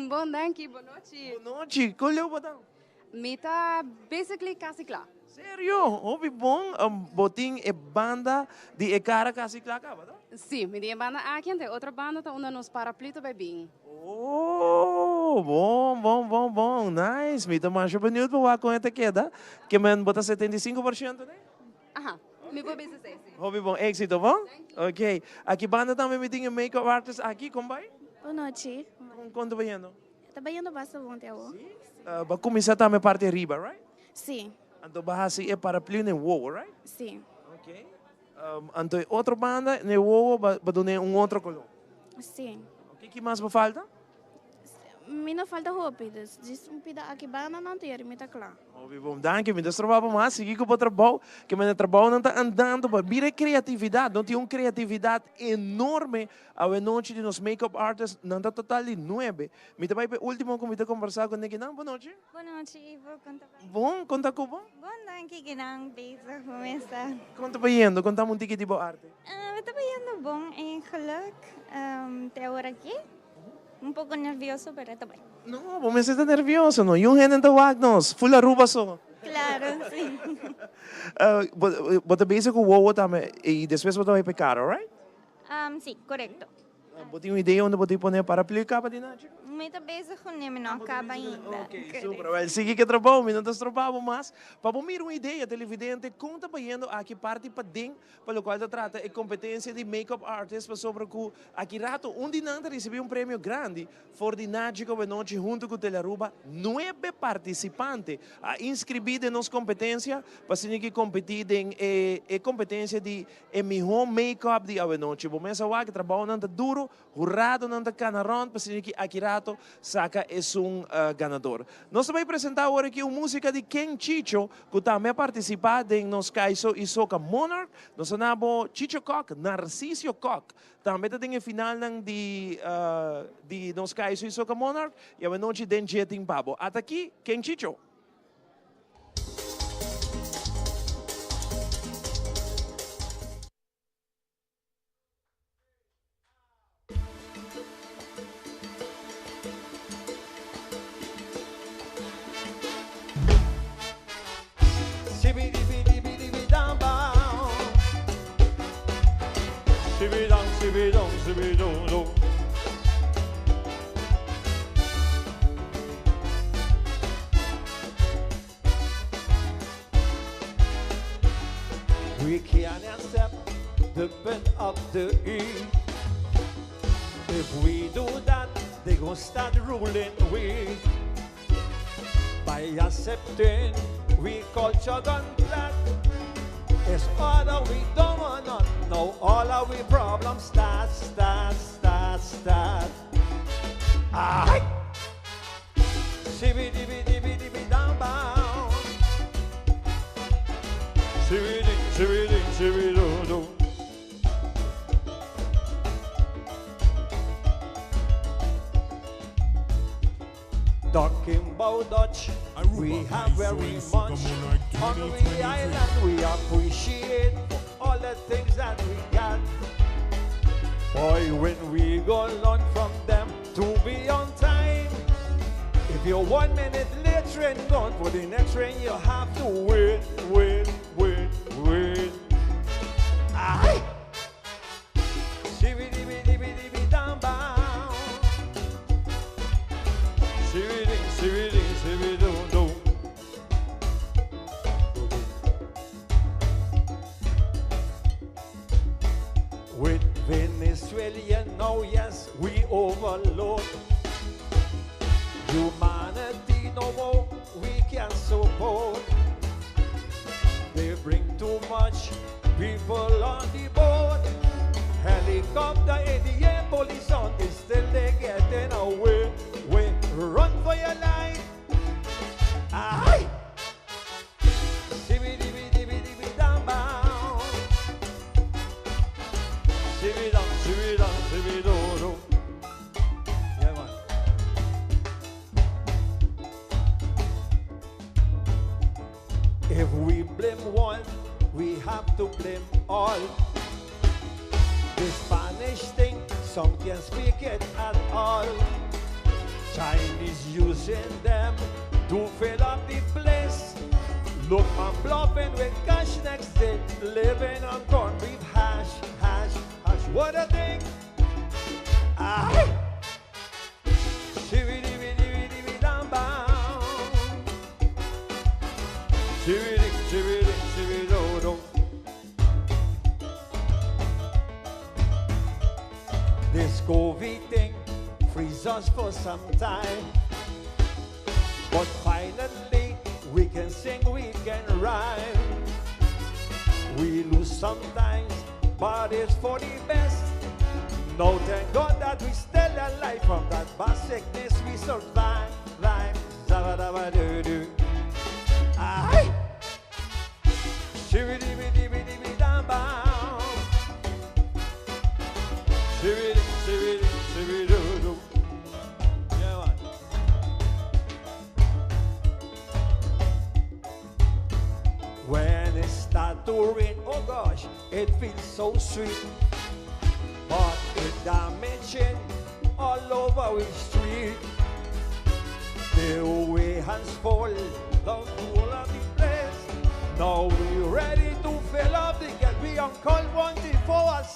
Speaker 15: Bom, danke, boa noite.
Speaker 1: Boa noite, qual é o botão?
Speaker 15: Mita, basically, quase claro.
Speaker 1: Sério? Ouvi bom, botim e banda de cara quase claro, tá?
Speaker 15: Sim, me dei banda aqui, tem outra banda, tá onde nos paraplu também bem.
Speaker 1: Oh, bom, nice. Me também acho bonito para com esta queda, que me bota 75%, né?
Speaker 15: Aham, me vou bem sim.
Speaker 1: Ouvi bom, êxito, bom? Ok. Aqui banda também me tem makeup artist aqui, como vai?
Speaker 13: Boa noite.
Speaker 1: Quanto vai indo?
Speaker 13: Está indo bastante bom, Tiago.
Speaker 1: Vai começar também parte riba, right?
Speaker 13: Sim.
Speaker 1: Então, bahasa é paraplu nem wow, right?
Speaker 13: Sim.
Speaker 1: Ok. Então, outra banda, nem wow, vai dar outro color.
Speaker 13: Sim.
Speaker 1: O que mais me falta?
Speaker 13: Me não falta roupa, diz pida aqui bana não ter, me tá claro.
Speaker 1: Bom, danke, me trabalho mais, seguir com o trabalho, que meu trabalho não está andando, mas vira criatividade, não tem uma criatividade enorme ao noite de nos makeup artists, não está total de 9. Me também último como me conversar com ninguém, boa noite.
Speaker 17: Boa noite, Ivo, conta bem.
Speaker 1: Bom, conta com bom?
Speaker 17: Bom, danke, ginang bisa começar.
Speaker 1: Conta bem indo, conta um ticket de arte.
Speaker 17: Está bem bom, em geluk, até agora aqui. Um pouco nervioso, pero está bem.
Speaker 1: Não, vou me sentir nervioso, não. Yung gente não wagnos, full aruba só.
Speaker 17: Claro, sim.
Speaker 1: Bota base com o também e depois bota vai pecar, alright?
Speaker 17: Sim, correcto.
Speaker 1: Boti uma ideia onde boti poner paraplu capa de Nachi?
Speaker 17: Muito bezig nemen não acaba ainda.
Speaker 1: Super, well, sige que trabalho, me não estás trabalhando mais. Para bom uma ideia, televidente, conta baiando aqui parte para dentro, para o qual trata a competência de make-up artist, para sobre que aqui rato, dinante recebeu prêmio grande, for de Nágico Benoche, junto com Telearuba, 9 participantes a inscrever nas competências, para ser que competir em competência de melhor make-up de Benoche. Bom, essa é que trabalha nanta duro, jurado nanta canaron, para ser que aqui rato Saka é ganador. Nós vamos apresentar agora aqui uma música de Ken Chicho, que também participa em nos caso e soca Monarch, nós chamamos Chicho Cock, Narciso Cock. Também tem a final de nos caso e soca Monarch, e a noite den jeting babo. Até aqui, Ken Chicho.
Speaker 21: We can't accept the bend of the E. If we do that, they gon' start ruling we. By accepting we culture gone flat. It's all that we don't want not know. All of we problems start. Aye. Shibidi down bound. Shibidi do. Talking about Dutch, we have very much. On the island we appreciate all the things that we got. Boy, when we go learn from them to be on time. If you're 1 minute late, train gone. For the next train you have to wait. Aye. Shibidi down bound. Shibidi do. With Venezuela now, yes, we overload. Humanity no more, we can't support. They bring too much people on the board. Helicopter in the air, police on the still they getting away. Run for your life. Aye. Shibidi down bound. Shibidi do. Yeah, man. If we blame one, we have to blame all. The Spanish thing, some can't speak it at all. Chinese using them to fill up the place. Look, I'm bluffing with cash next day, living on corned beef hash. What a thing! Aye! Shibidi down bound. Shibidi do. This COVID thing frees us for some time, but finally we can sing, we can rhyme. We lose sometimes, but it's for the best. Now thank God that we still alive. From that bad sickness we survive. Zabba-dabba-doo-doo. Aye. Shibidi down bound. Shibidi do. Yeah, man. When it start to rain, oh gosh, it feels so sweet. But it damaging all over the street. The way hands fall down to all of the place. Now we ready to fill up the gap. We on call 1 for us.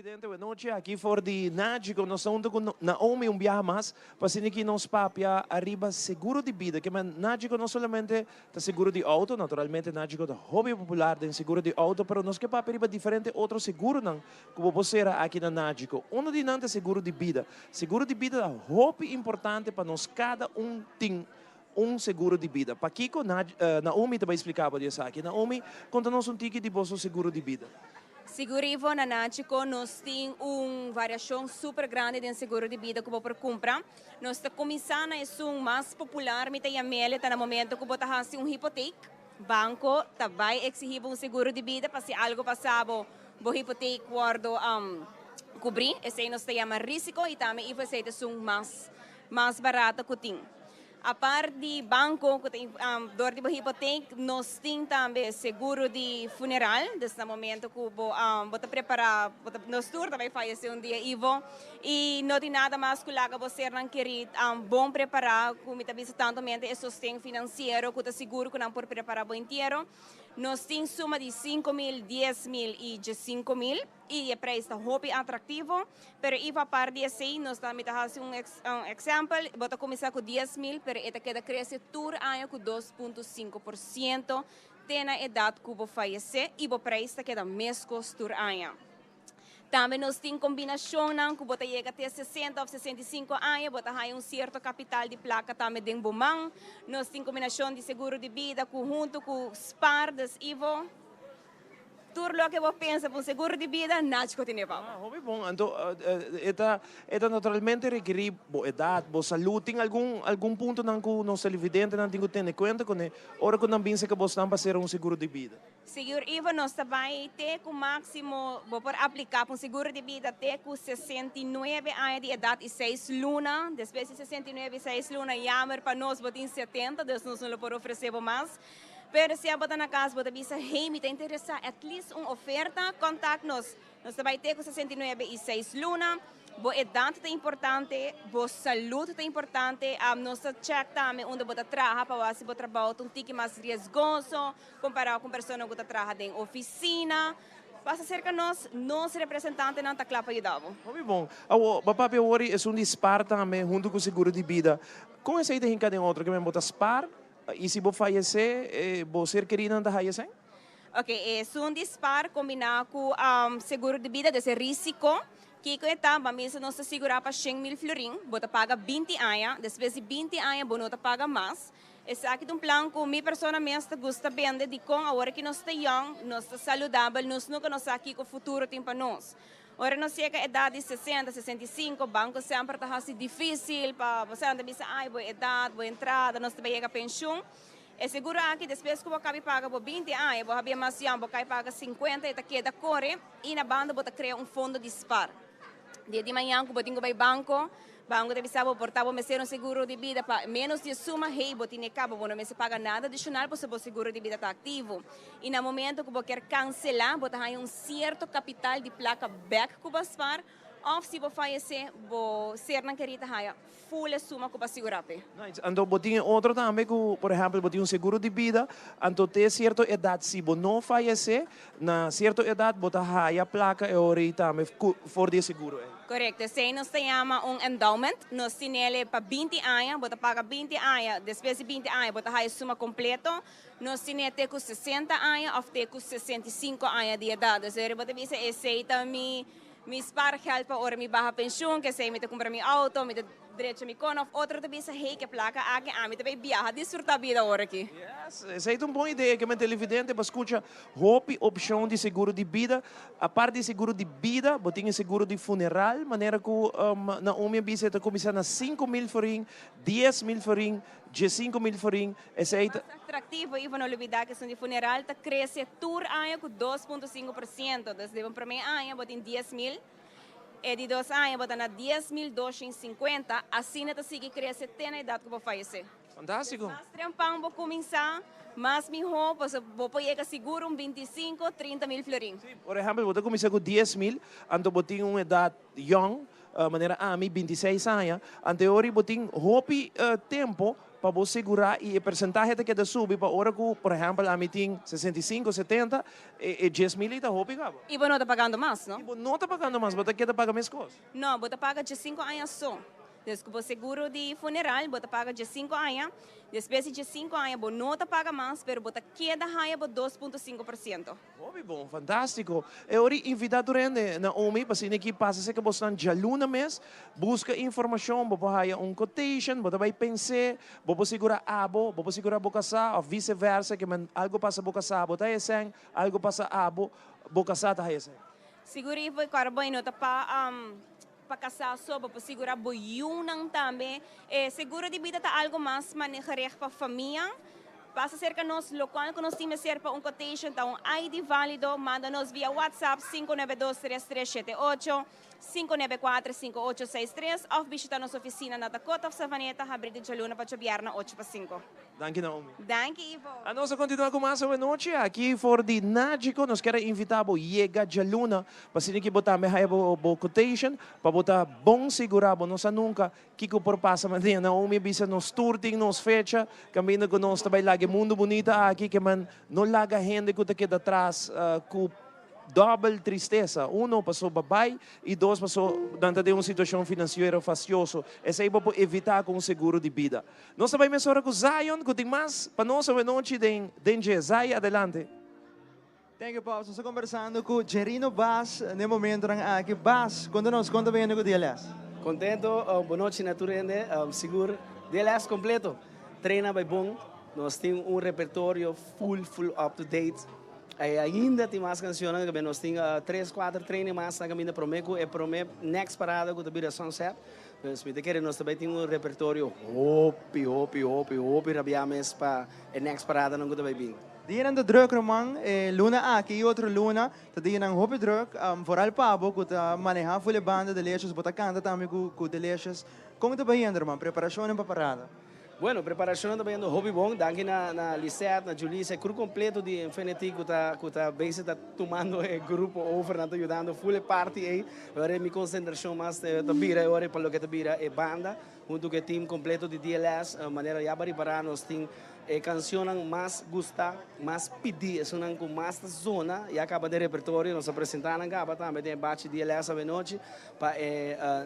Speaker 1: televidente, boa noite. Aqui for de Nádico, nós estamos com Naomi viaje mais, para que nos papia arriba seguro de vida, que Nádico não somente está seguro de auto, naturalmente Nádico é hobby popular de seguro de auto, mas nós que papia arriba diferente outro seguro não, como você era aqui na Nádico. Um de nós é seguro de vida. Seguro de vida é hobby importante para nós cada tem seguro de vida. Para Kiko, Naomi também explicava isso aqui. Naomi, conta-nos tique de vosso seguro de vida.
Speaker 3: Seguro na Nático, nós temos uma variação super grande de seguro de vida que você compra. Nós estamos começando a um mais popular, mas no momento que você tem uma hipoteca. O banco vai exigir um seguro de vida para se algo passado, a hipoteca guarda cobrir. Esse nós chamamos risco e também você é mais barato que tem. A parte de banco, que tem dor de hipoteca, nós temos também seguro de funeral. Nesse momento que você prepara, nós também faz um dia e não tem nada mais que você não quer bom preparar, como está visitando é sustento financeiro, que está seguro que não pode preparar bem inteiro. Nós temos suma de 5 mil, 10 mil e 5 mil. E o preço está muito atrativo. Mas a parte assim, nós também temos um exemplo. Vou começar com 10 mil, mas esta queda cresce todo ano com 2,5%. Tem a idade que você faz e o preço está queda mesmo todo ano. Também nós temos combinação que você chega até 60 ou 65 anos, você tem um certo capital de placa também dentro do mão. Nós temos combinação de seguro de vida junto com SPAR, das IVO. Tudo o que você pensa para um seguro de vida, nada que tem
Speaker 1: Muito bom. Então, naturalmente requer boa idade, boa saúde. Tem algum ponto que nós televidentes não temos que ter em conta com a hora que não pensa que você não fazer um seguro de vida?
Speaker 3: Seguro IVA nós também tem o máximo, vou aplicar para um seguro de vida até com 69 anos de idade e 6 lunas. Depois de 69 e 6 lunas, chamar para nós, botar em 70, nós não podemos oferecer mais. Pero se você na casa, você visa, hey, me interessa, at least uma oferta, contact-nos. Nós também temos 69 e 6 lunas. Boa idade é importante, boa saúde é importante. Nós check também onde você trabalha, para se você trabalha um tique mais riscoso, comparado com pessoas que trabalham em oficina. Passa cerca nós representantes não está claro para ajudar.
Speaker 1: Muito bom. O papai hoje é um disparo também, junto com o seguro de vida. Como é que você tem outro que me bota SPAR? E se você falecer, você queria não falecer?
Speaker 3: Ok, é um disparo combinado com seguro de vida desse risco. Que está, vamos nos segurar para 100 mil florins, você paga 20 anos, depois de 20 anos, você não paga mais. Esse aqui é um plano que minha personalmente gosta bem de com a hora que nós estamos nós estamos saudáveis, nós nunca nos aqui com o futuro tem para nós. Ora, nós chega a idade de 60, 65, o banco sempre está assim difícil, para você não pensa, boa idade, boa entrada, nós também chega a pensão. É seguro aqui, depois que você paga por 20 anos, você tem mais você paga 50, e queda corre, e na banda você cria um fundo de SPAR. Dia de manhã, que você vai banco deve saber portar um seguro de vida para menos de suma, você tem cabo, você não paga nada adicional, porque o seguro de vida está ativo. E no momento que você quer cancelar, você tem um certo capital de placa back que você faz, ou se você falecer, você não quer ter full suma que você segurar.
Speaker 1: Então, você tem outro também, por exemplo, você tem um seguro de vida, então tem certa idade, se você não falecer, na certa idade, você tem a placa e aí também for de seguro.
Speaker 3: Correto. Esse nós chama endowment. Nós temos ele para 20 anos, você paga 20 anos, depois de 20 anos, você tem a suma completa. Nós temos até com 60 anos, ou até com 65 anos de idade. Ou seja, você diz, esse também me SPAR helpa ora me barra pensão, que sei me te comprar meu auto, me te direito me conof, outro te bisa hey que placa aqui a me te vai viajar, desfrutar a vida ora aqui.
Speaker 1: Yes, essa é uma boa ideia que me televidente para escutar hope opção de seguro de vida, a parte de seguro de vida, você tem seguro de funeral, maneira que na minha visita começar na 5 mil florin, 10 mil florin, 5 mil florin, essa é
Speaker 3: atrativo e não olvidar que são de funeral está cresce tour ano com 2,5%, desde o primeiro ano você tem 10 mil. E de 2 anos, você tem 10.250, assim está seguindo crescer até na idade que você faz.
Speaker 1: Fantástico.
Speaker 3: Mas trempão vou começar, mas melhor, você pode chegar seguro 25, 30 mil florins.
Speaker 1: Por exemplo, você começa com 10 mil, então você tem uma idade young, maneira 26 anos, então você tem tempo para você segurar e a percentagem que da subir para hora que, por exemplo, a meeting 65, 70, e 10 mil está hopi cabo.
Speaker 3: E você não está pagando mais, não?
Speaker 1: E não está pagando mais, você quer pagar mais coisas?
Speaker 3: Não, você paga de 5 anos só. Desde seguro de funeral, você paga de 5 anos. Depois de 5 anos, você não paga mais, mas você queda raia por 2,5%.
Speaker 1: Oh, bom, fantástico. Eu invito durante na OMI, para assim que passa se que você está já luna mês, busca informação, você vai quotation, você vai pensar, você segura abo, você segura boca sa, ou vice-versa, que algo passa boca sa, você é sem, algo passa abo, boca sa tá é sem.
Speaker 3: Seguro e foi carbono, não para casar sobre, para segurar boiunang também. Seguro de vida tá algo mais manejar para família. Passa cerca nos local que nós temos ser para quotation, tá ID válido, manda-nos via WhatsApp 592-3378, 594-5863, ou visita nossa oficina na Dakota, Savaneta, Abril de Jaluna, para Chabiarna, 8-5.
Speaker 1: Danke, Naomi.
Speaker 3: Danke, Ivo.
Speaker 1: A nós continuamos com mais uma noite aqui for de Nágico. Nós queremos invitar a Iega Jaluna para assim que botar a quotation, para botar bom segurado, nós nunca que por passa manhã Naomi bisa nos turting, nos fecha, caminho com nós também lagi mundo bonita aqui que man não laga gente que está aqui atrás com double tristeza. Uno, passou babai e dois, passou dentro de uma situação financeira faciosa. Essa aí para evitar com o seguro de vida. Nós também mesora com Zion, que tem mais para nós uma noite de Zay, adelante.
Speaker 2: Thank you, Pops. Nós conversando com Gerino Bas, no momento aqui. Bas, conta-nos, conta bem com DLS.
Speaker 5: Contento, boa noite, naturende, seguro. DLS completo. Treina bem bom. Nós temos repertório full up to date. Ainda tem mais canções, que nós temos 3, 4 treinos mais na caminho para o next parada com a Bira Sunset. Nós também temos repertório hopi, rabiames para a next parada não vai vir.
Speaker 2: Diyan ang druk naman, luna aqui, outro luna, diyan ang hopi druk, foral pabo, que manejar full banda de leches, bota canta também com de leches. Como está bem, irmão? Preparação para a parada?
Speaker 5: Bueno, preparação também do hobby bom, daqui na Lisette, na Julissa, cru completo de Infinity que tá bem se tá tomando o grupo over, tá ajudando full parte aí. Agora minha concentração mais tá bira, agora para o que tá bira é banda, junto com o time completo de DLS, maneira já para nós tem canções mais gusta, mais pedir, são com mais zona e acaba de repertório, nós apresentamos acaba também tem bate DLS a noite para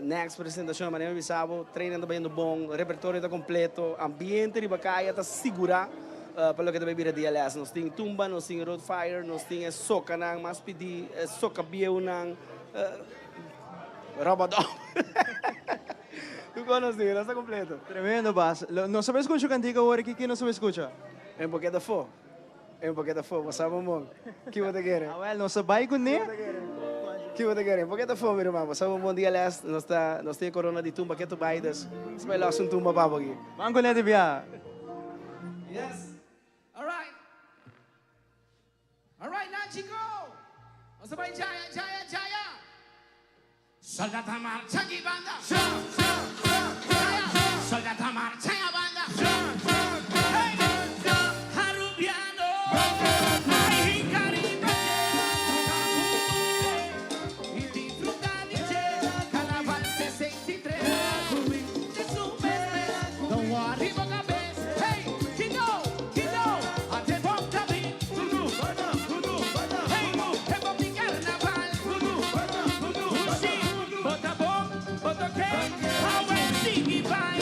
Speaker 5: next apresentação maneira bisabo, treinando bem bom, repertório tá completo, ambiente de bacaia está segura para o que também vira DLS, nós tem tumba, nós tem road fire, nós tem soca nang mais pedir, soca bieu nang robodom. Tu conoces, não está completo.
Speaker 2: Tremendo, Bas. Não sabes escuchar cantiga agora que não sabes escuchar?
Speaker 5: É um pouquinho de fogo. É um pouquinho de fogo, mas sabe bom. Que você quer?
Speaker 2: Ah, well, não sabes com nem?
Speaker 5: Que você quer? Um pouquinho de fogo, meu irmão. Sabe bom dia leste, nós temos corona de tumba que tu baidas. Você vai lá um tumba para aqui.
Speaker 2: Vamos com ele via.
Speaker 6: Yes. All right. All right, now Chico. Você vai Jaya. Soldata marcha aqui banda. Soldata marcha a banda. Hey, Harubiano. Ai Caribe. E disfrutar de Carnaval 63. Don't worry about cabeça. Hey, Kino. Até bom também. Hey, é bom de Carnaval. Bota bom, bota quem? How é que vai?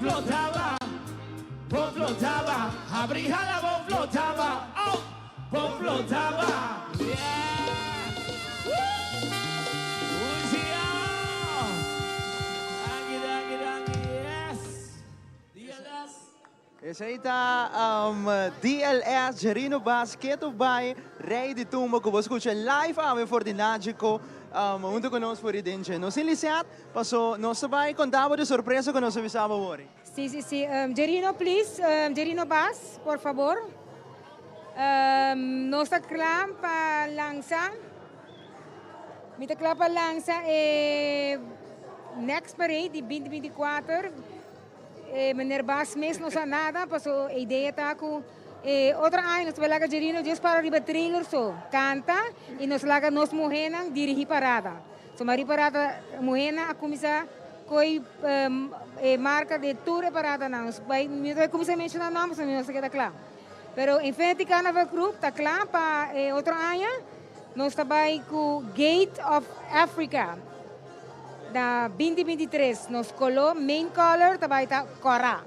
Speaker 6: flotaba, abrijala, bom flotaba, oh, bom flotaba.
Speaker 2: Esse aí tá DLS, Gerino Bas, Keto Bay, Rei de Tumba, que você escuta live a for de Nágico, junto conosco por Denje. Nós iniciamos, passou, nós vai contar de surpresa que nós avisava hoje.
Speaker 19: Sí, sí, sí. Gerino, please. Gerino Bas, por favor. Nossa clã para lançar. Mita clã para lançar next parade de 2024. Meneer Bas mesmo não sabe nada, passou a ideia tá com outra ano nós vai lá Gerino just para riba trailer so canta e nós lá nós morrena dirigir parada. So mari parada morrena a começar coi marca de tour parada não. Vai começar a mencionar nomes não sei que tá claro. Pero Infinity Carnival Group tá claro para outra ano nós trabalhamos com Gate of Africa. Da 2023, nos color, main color, também está Cora.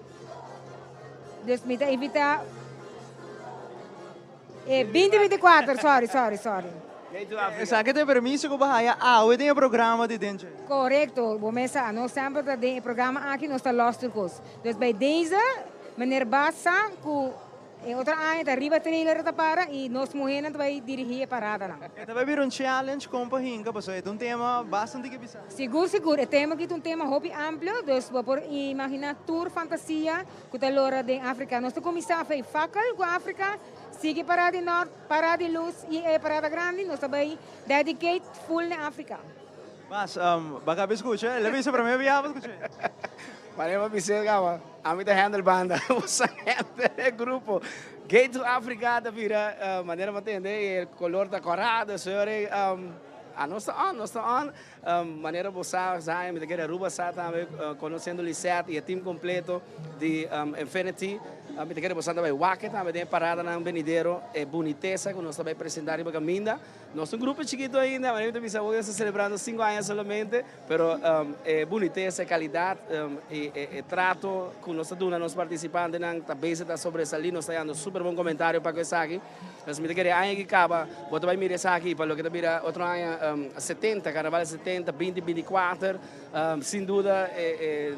Speaker 19: Deus me invita. 2024, sorry.
Speaker 2: Essa aqui tem permisso que bahaya hoje tem programa de Denje.
Speaker 19: Correto, começa, nós sempre tem programa aqui, nós está Lost Turcos. Então, by deze, meneer Bassa, outra ano, está riba trailer para e nós morrendo vai dirigir a parada.
Speaker 2: Esta vai vir challenge com a hinga, porque é tema bastante que bisa.
Speaker 19: Seguro. O tema aqui é tema hobby amplo, então por imaginar tour fantasia que está lora de África. Nós começamos a fazer facal com a África, sigue parada norte, parada de luz e parada grande, nós vai dedicate full na África.
Speaker 2: Mas, baka escucha, leva isso para mim, viava escucha.
Speaker 5: Parema Biselgawa, a mim da handle banda, o handle grupo. Gate to Africa da vira, maneira de entender, o color da corada, senhor, a nossa on, maneira de usar, me da querer Aruba sa também, conhecendo o Lisette e o time completo de Infinity, me da querer usar também Wacket, também tem parada na Benidero, é boniteza que nós também apresentar para Caminda. Nós um grupo chiquito ainda, mas a gente está celebrando 5 anos somente, pero boniteza, qualidade e trato que nós damos nos participantes, também está sobressalendo, nós está dando super bom comentário para isso aqui. Mas me querer aí que acaba, vou também mirar isso aqui para o que está outro ano 70, Carnaval 70, 2024, sem dúvida,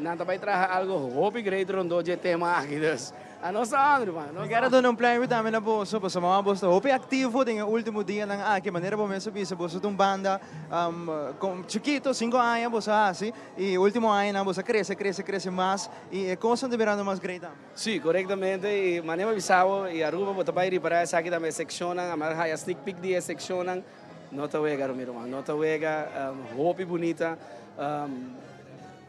Speaker 5: nada vai trazer algo hobby grande rondo de tema aqui. A nossa honra, mano.
Speaker 2: Eu quero dar plano também na bolsa, para chamar a bolsa. Hope ativo no último dia ng que maneira bom mesmo bisa bolsa de banda com chiquito 5 anos bolsa assim e último ano na bolsa cresce mais e coisa de verano mais grande.
Speaker 5: Sim, corretamente e maneira bisao e Aruba bota vai reparar essa aqui também seccionam, a marca sneak peek dia seccionam. Nota wega, meu irmão. Nota wega, hope bonita.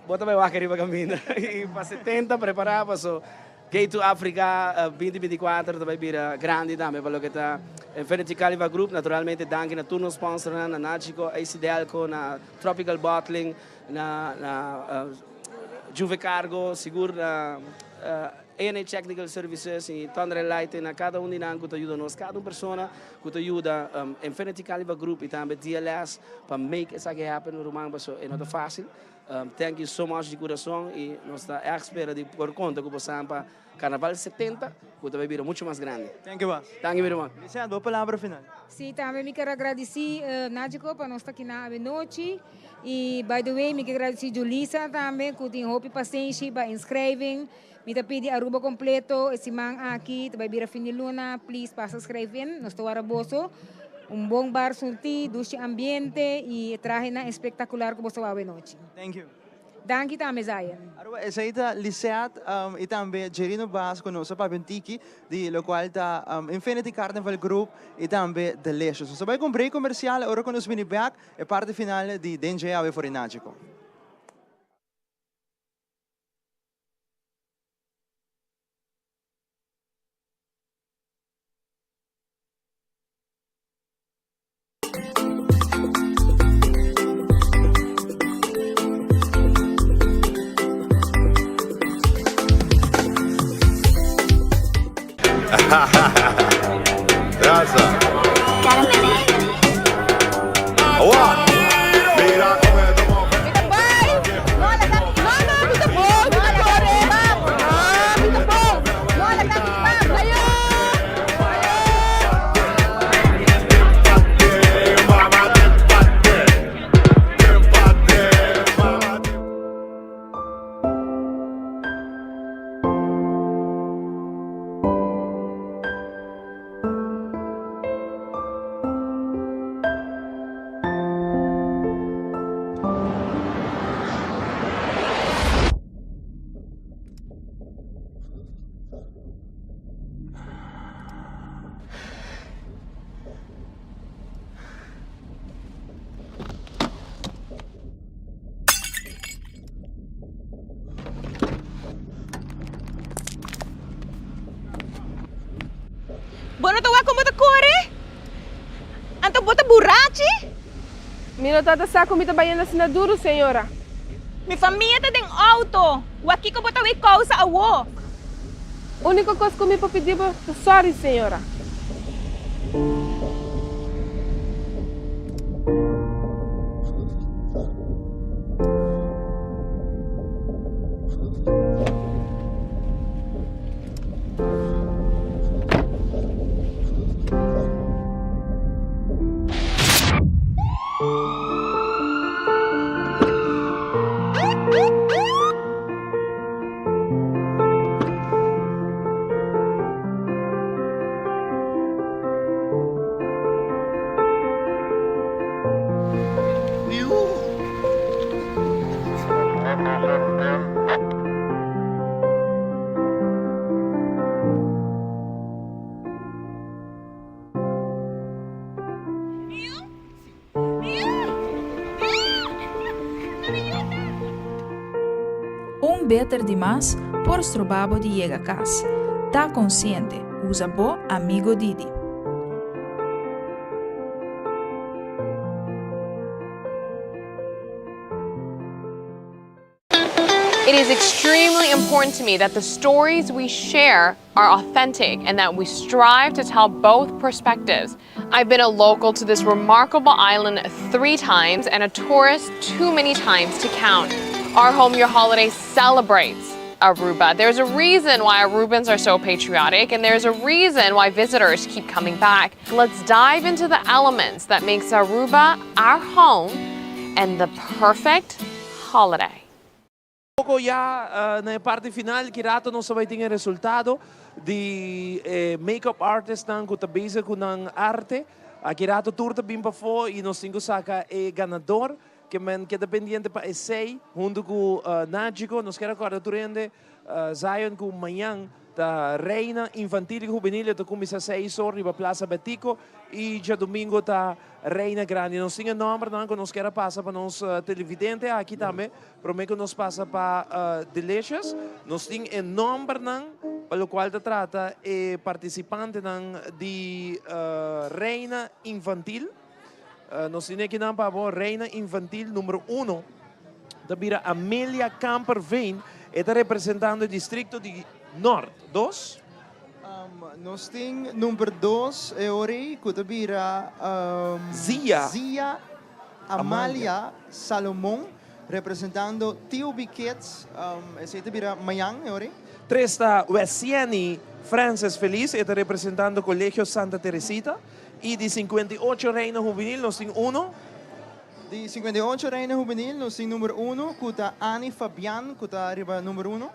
Speaker 5: Bota vai lá que riba caminho e para 70 preparar para so Gate to Africa 2024 também vira grande também para o que está Infinity Carnival Group, naturalmente danke na turno sponsor na Nágico, ACDelco, na Tropical Bottling, na Juve Cargo, seguro na A&A Technical Services e Thunder Lighting, na cada um de nós que ajuda nós, cada pessoa que ajuda Infinity Carnival Group e também DLS para make isso happen no Romano, é não fácil. Thank you so much de coração e nós estamos à espera de por conta que possamos para Carnaval 70, que vai vir muito mais grande.
Speaker 2: Thank you, boss.
Speaker 5: Thank you, meu irmão.
Speaker 2: Licenciado, boa palavra final.
Speaker 19: Sim, também me quero agradecer Nágico para nós estar aqui na noite e, by the way, me quero agradecer Julissa também, que tem hope paciência para inscrever. Me pedi Aruba completo, esse man aqui, vai vir a fim de luna, please passa a inscrever, nós estamos araboso. Bom bar surti, duche ambiente e traje na espetacular que você vai ver noite.
Speaker 2: Thank you.
Speaker 19: Danke também, Zayan.
Speaker 2: Essa aí está Lisette e também Gerino Bas conosco para o Tiki, de lo qual está Infinity Carnival Group e também Delicious. So vai com break comercial, ora com os mini back e parte final de Denje Ave for Nágico.
Speaker 8: Raza. What? Mira come
Speaker 18: Siguro tawa como ta corre? Anto bota borrachi?
Speaker 14: Mino tata sa comida baiana sinaduro, senhora.
Speaker 18: Mi família tá em auto. O aqui que bota causa a wo.
Speaker 14: Única coisa que me pedir é sorry, senhora.
Speaker 4: Beter demais por strobabo de llega a casa. Tá consciente, usa bo amigo Didi.
Speaker 22: It is extremely important to me that the stories we share are authentic and that we strive to tell both perspectives. I've been a local to this remarkable island 3 times and a tourist too many times to count. Our Home Your Holiday celebrates Aruba. There's a reason why Arubans are so patriotic, and there's a reason why visitors keep coming back. Let's dive into the elements that makes Aruba our home and the perfect holiday.
Speaker 1: Poco ya na parte final, kirato no sabay tingin resultado di makeup artist ng kutabeza ko ng arte. Kirato turta bimpa fo e nos cinco saka ganador. Que dependiente pa essay, junto com Nágico, nos quer acordar durante Zion com manhã da Reina Infantil e Juvenil, da começa 6 horas na Plaza Betico e já domingo da Reina Grande. Nós temos nome que nos quer passar para nos televidentes aqui também, prometo que nos passa para Delicious. Nós temos nome para o qual trata participante de Reina Infantil. Nos tiene que dar para Reina Infantil número 1, da Amelia Camperveen, está representando el distrito de Norte. 2.
Speaker 2: Nos temos número 2, ori, que tabira Zia Amalia Salomón, representando T.O.B. Kids, esse tabira Mayang, ori.
Speaker 1: 3 está Wesiani Frances Feliz, está representando Colegio Santa Teresita. E de 58 Reina Juvenil, nós temos 1.
Speaker 2: De 58 Reina Juvenil, nós temos número 1, que está Annie Fabian, que está arriba número 1.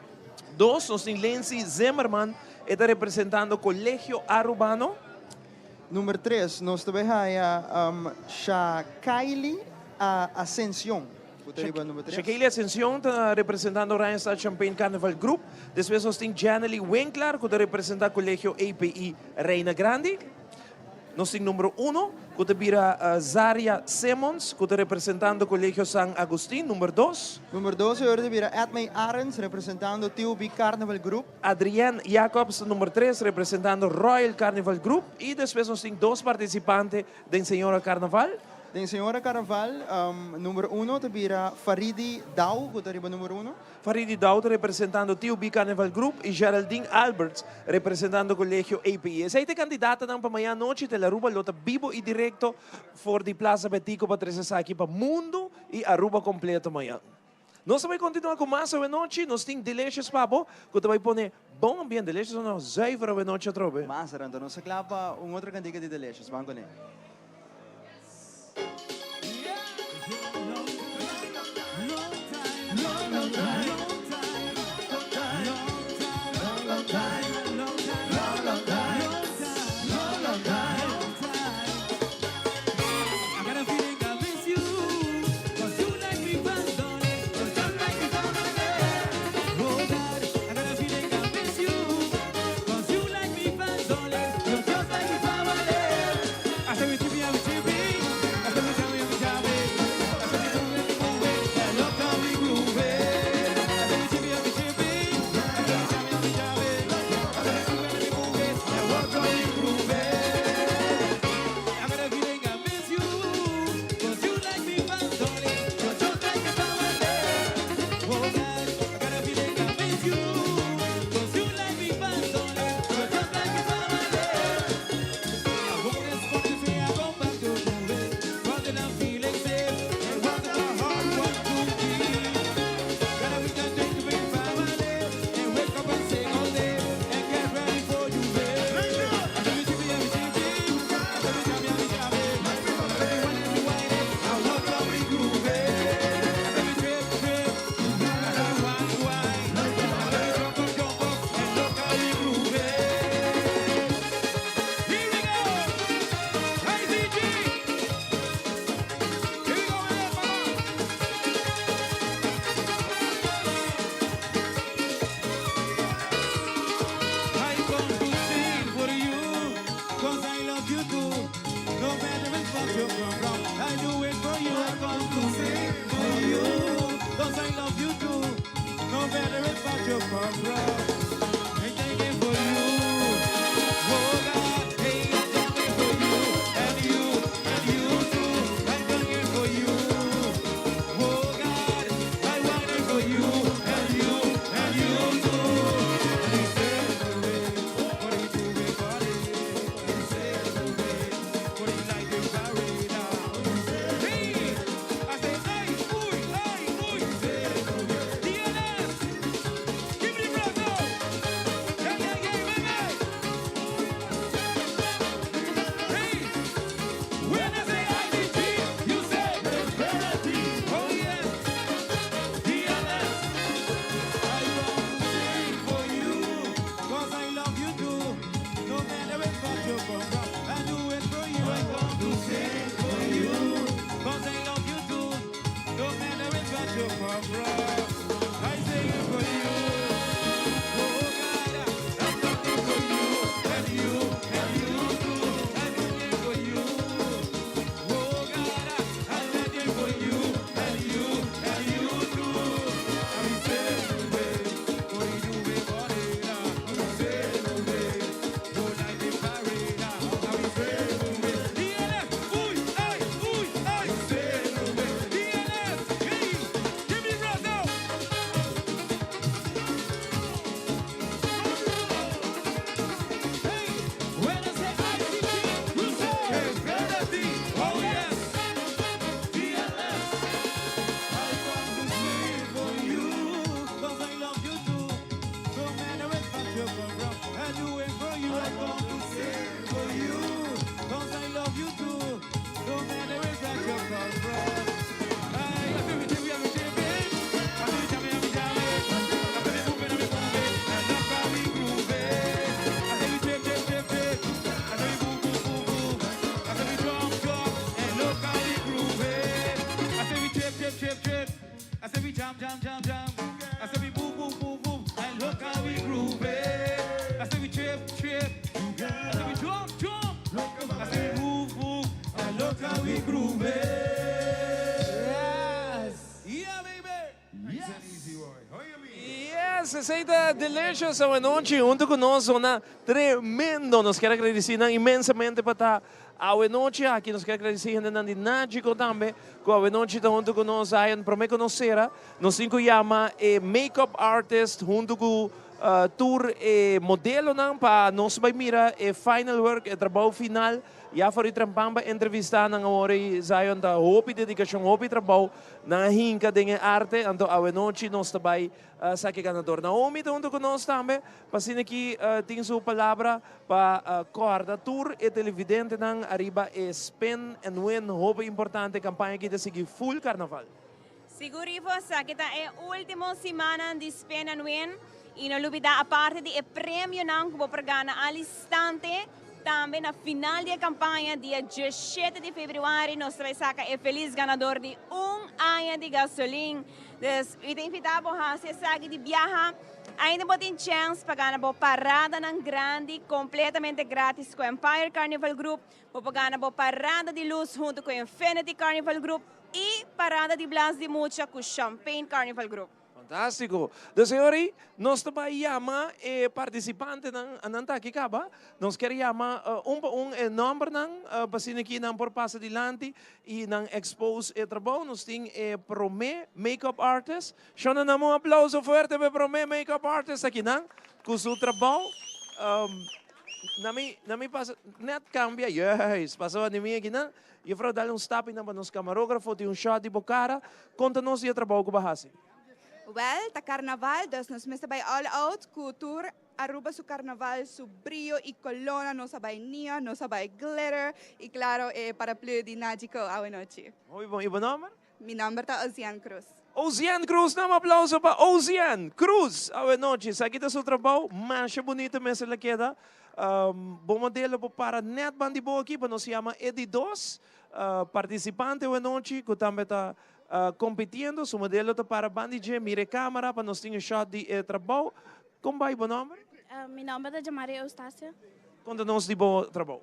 Speaker 1: 2, nós temos Lency Zimmerman, está representando Colegio Arubano.
Speaker 2: Número 3, nós também temos Shakaili Ascension.
Speaker 1: Shakaili Ascension está representando Randstad Champagne Carnival Group. Depois nós temos Janely Winkler, que está representando Colegio API Reina Grande. Nós temos número 1, que está Zaria Simmons, que está representando o Colegio San Agustín. Número 2.
Speaker 2: Número 2, está Edmey Arens, representando T.O.B. Carnival Group.
Speaker 1: Adrián Jacobs, número 3, representando Royal Carnival Group. E depois nós temos 2 participantes da Senhora Carnaval.
Speaker 2: Da Senhora Carnaval, número 1, está Faridi Dau, que está arriba número 1.
Speaker 1: Faridi Dau, representando T.O.B. Carnival Group. E Geraldine Alberts, representando o Colegio API. Essa é a candidata para amanhã à noite, de Aruba, lota vivo e direto, for de Plaza Betico, para trazer aqui para o mundo e Aruba completo amanhã. Nós vamos continuar com mais a noite. Nós temos Delicious Pabo, que vai pôr bom ambiente. Delicious não zuiver a noite a trobe.
Speaker 2: Mas, Ranta, nós clapa outra candiga de Delicious. Vamos com ele.
Speaker 23: Hasta
Speaker 1: receita deliciosa noche junto con nosotros, tremendo. Nos quiero agradecer inmensamente para a noche aqui nos quer agradecer ainda de Nádico também, que a noche está junto com nós aí, para me conhecer, nos cinco chama makeup artist junto com tour modelo não para nós vai mirar final work, trabalho final. Já foi trampamba entrevistar na hora Zion da hopi dedicação hopi trabalho na hinca de arte, então a noite nós também saque ganador. Naomi está junto com nós também, passando aqui tem sua palavra para corda tour e televidente não arriba spend and win hopi importante campanha que seguir full carnaval.
Speaker 3: Seguro que esta é a última semana de spend and win e não olvidar a parte de prêmio não que vou pegar al instante. Também na final da campanha, dia 17 de fevereiro, nós vamos sacar o feliz ganador de ano de gasolina. Então, invitamos a você de viajar. Ainda tem chance para ganhar uma parada grande, completamente grátis com o Empire Carnival Group, para ganhar uma parada de luz junto com o Infinity Carnival Group e parada de Blas de Mucha com o Champagne Carnival Group.
Speaker 1: Fantástico. Então, senhores, nós também chamamos participante não aqui acaba. Nós queremos chamar número para ser aqui por passo adiante e não expose o trabalho. Nós temos Promé Makeup Artist. Chama um aplauso forte para Promé Makeup Artist aqui não, com seu trabalho. Na minha passa net cambia, yes, passou a mim aqui não. E eu vou dar stop para nos camarógrafo, tem shot de bocara. Conta-nos o trabalho que bahasi.
Speaker 15: Well, ta carnaval, dus nos mesta bij all out, cultuur, Aruba su carnaval, su brillo y colona, no sabay neon, no sabay glitter, y claro, paraplu di Nádico, a noche.
Speaker 1: Muy bom, e o nome?
Speaker 15: Mi nombre es Ozian Cruz.
Speaker 1: Ozian Cruz, dá um aplauso para Ozian Cruz, a noite. Aqui está seu trabalho, mancha bonita mesmo ela queda. Bom modelo para net bandibo aqui, para nós se chama Edi2, participante a noite, que também está competindo, su modelo está para bandije, mire câmera, para nós ter shot de trabalho. Como vai o nome?
Speaker 13: Meu nome é Jamari Eustácia.
Speaker 1: Conta-nos de bom trabalho.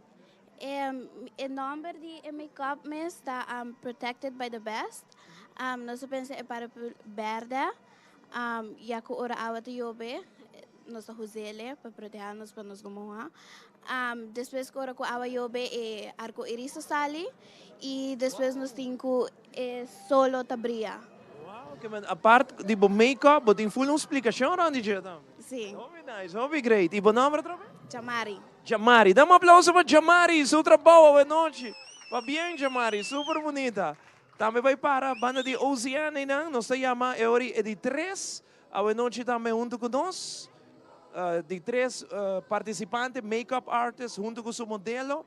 Speaker 13: O nome de make-up está Protected by the Best. Nós pensamos para verde, já que ora awa te yobe, nós usamos para proteger-nos para nos gomar. Depois que ora com awa yobe arco-iris sali e depois nós temos solo tabria.
Speaker 1: A parte de make-up, tem full explicação, não é?
Speaker 13: Sim.
Speaker 1: Muito nice, muito great. E o nome outra vez?
Speaker 13: Jamari.
Speaker 1: Jamari. Dá um aplauso para Jamari, seu trabalho a noite. Va bem, Jamari, super bonita. Também vai para a banda de Oziane, não? Nós chamamos de 3, a noite também junto com nós. De 3 participantes, make-up artists, junto com seu modelo.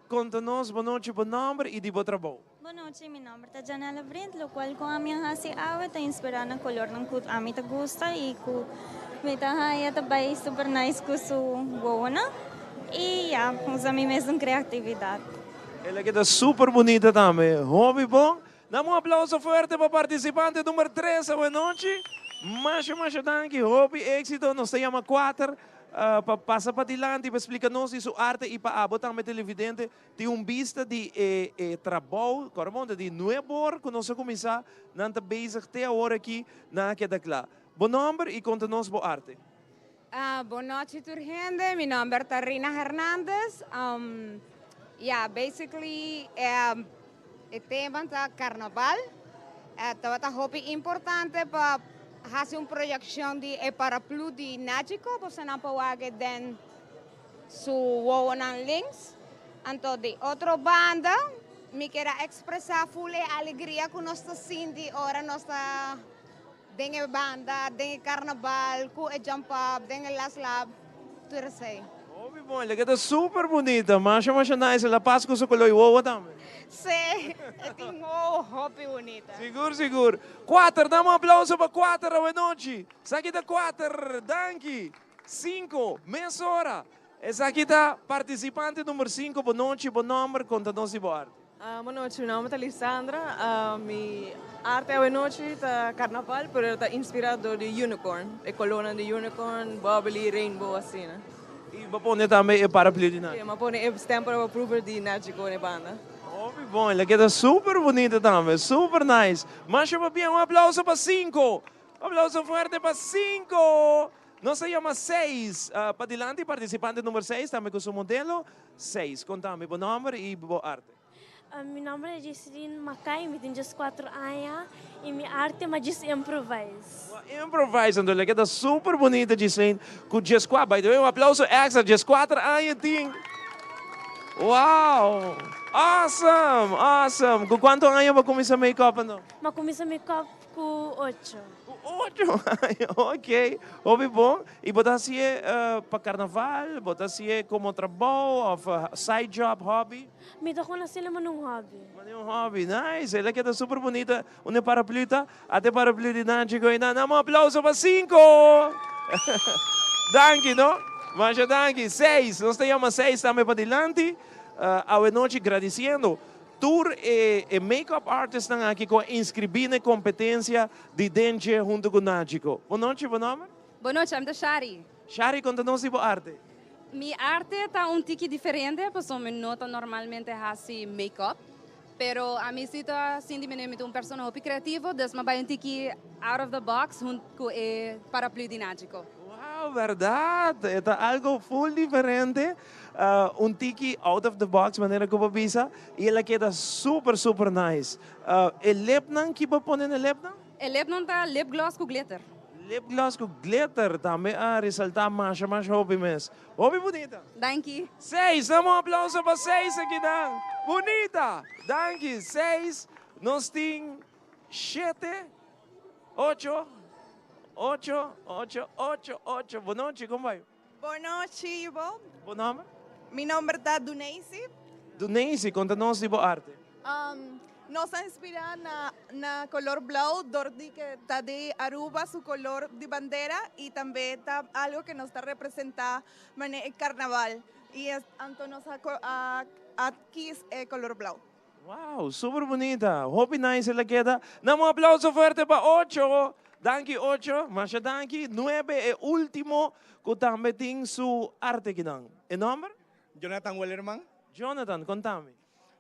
Speaker 1: Conta-nos, boa noite, bom nome e de bom trabalho.
Speaker 17: Boa noite, meu nome é Janela Brent, o qual com a minha hasi awe está inspirada no color ng kut ami ta gusta e com meta haya também super nice com su goana e usa mi mesmo criatividade.
Speaker 1: Ela que está super bonita também. Hobby bom. Dá um aplauso forte para o participante número 3 a noite. Macho, danke. Hobby, éxito. Nós temos 4. Passa para adiante para explicar-nos sua arte e para botar na televidente tem vista de trabalho, corresponde de novo que nós começar não bezig até a hora aqui na queda clara. Bom nome e conta-nos boa arte.
Speaker 19: Boa noite, turgente. Meu nome é Rina Hernandez. Basically, o tema é carnaval. É um hobby importante para fazer uma projeção de paraplu de Nádico, você não pode den su wonan links. Então, de outra banda, me quero expressar full alegria que nós estamos sentindo ora nós está dengue banda, dengue carnaval, com o jump up, dengue last lap, tudo assim.
Speaker 1: Muito bom, ela está super bonita, mas nice, ela passa com seu color e wowa também.
Speaker 19: Sim, tem um hobby bonita.
Speaker 1: Seguro. 4, dá um aplauso para 4 a noite. Essa aqui está 4, danke. 5, meia hora. Essa aqui está participante número 5, boa noite, bom nome, conta-nos de boa arte.
Speaker 14: Boa noite, meu nome é Alessandra. Minha arte é noite está carnaval, mas está inspirado de unicorn. É coluna de unicorn, bubbly, rainbow, assim, né?
Speaker 1: E você também é paraplu de Nádico?
Speaker 14: Sim, mas põe o stamp para approval de Nádico na banda.
Speaker 1: Muito bom, ela queda super bonita também, super nice. Mas bem, um aplauso para 5. Aplauso fuerte para 5. No se llama 6. Para adelante, participante número 6, también con su modelo. 6. Contame, buen nombre y buen arte.
Speaker 7: Mi nombre es Jesselyn Macay, me tengo 4 años y mi arte es improvise.
Speaker 1: Improvise, então ele queda super bonita, Gisele, com 4. By the way, aplauso extra, 4 anos, ting. Wow! Awesome! Awesome! Com quanto anos você começou a make-up?
Speaker 7: Eu comecei a make-up com 8.
Speaker 1: 8 anos, ok. Hobby bom. E você fazia para carnaval? Você fazia como trabalho, ou side job, hobby?
Speaker 7: Me dou conta sila manung hobby.
Speaker 1: Um hobby, nice. Ela queda super bonita. Uma parapluta, até paraplu de Náutico. Um aplauso para 5! Danke, no? Mas danke. 6. Nós temos 6 também para adelante. A noite agradecendo. Tour e make-up artist estão aqui com inscrever na competência de dente junto com o Náutico. Boa noite, bom nome?
Speaker 9: Boa noite, I'm Shari.
Speaker 1: Shari, conta-nos sobre arte.
Speaker 9: Mi arte está un tiki diferente, pues me nota normalmente así make-up, pero a mí sí está sin diminuir un personaje creativo, entonces me voy un tiki out of the box junto con el paraplu dinático.
Speaker 1: Wow, verdade. É algo full diferente. Tiki out of the box, maneira como visa. E ela queda super, super nice. O lip que você põe no lip?
Speaker 9: O lip está lip gloss com glitter.
Speaker 1: Lip gloss com glitter também a ressaltar mais hobby mesmo. Hobby bonita.
Speaker 9: Thank you.
Speaker 1: 6, damos aplauso para 6 aqui, Dan. Bonita. Thank you. 6. Nós temos 7, 8. 8. Boa noite, como vai?
Speaker 11: Boa noite, Ivo.
Speaker 1: Bom nome?
Speaker 11: Mi nombre es Duneisi.
Speaker 1: Duneisi, conta-nos de boa arte.
Speaker 11: Nos inspira na color blau, dordi que está de Aruba, su color de bandera, y también está algo que nos está representando el carnaval. Y entonces nos aquí es color blau.
Speaker 1: Wow, super bonita. Hobby nice ela queda. Damos um aplauso forte para 8. Danke 8, mas danke 9 é último que também tem sua arte aqui. E nome?
Speaker 12: Jonathan Wellerman.
Speaker 1: Jonathan, contame.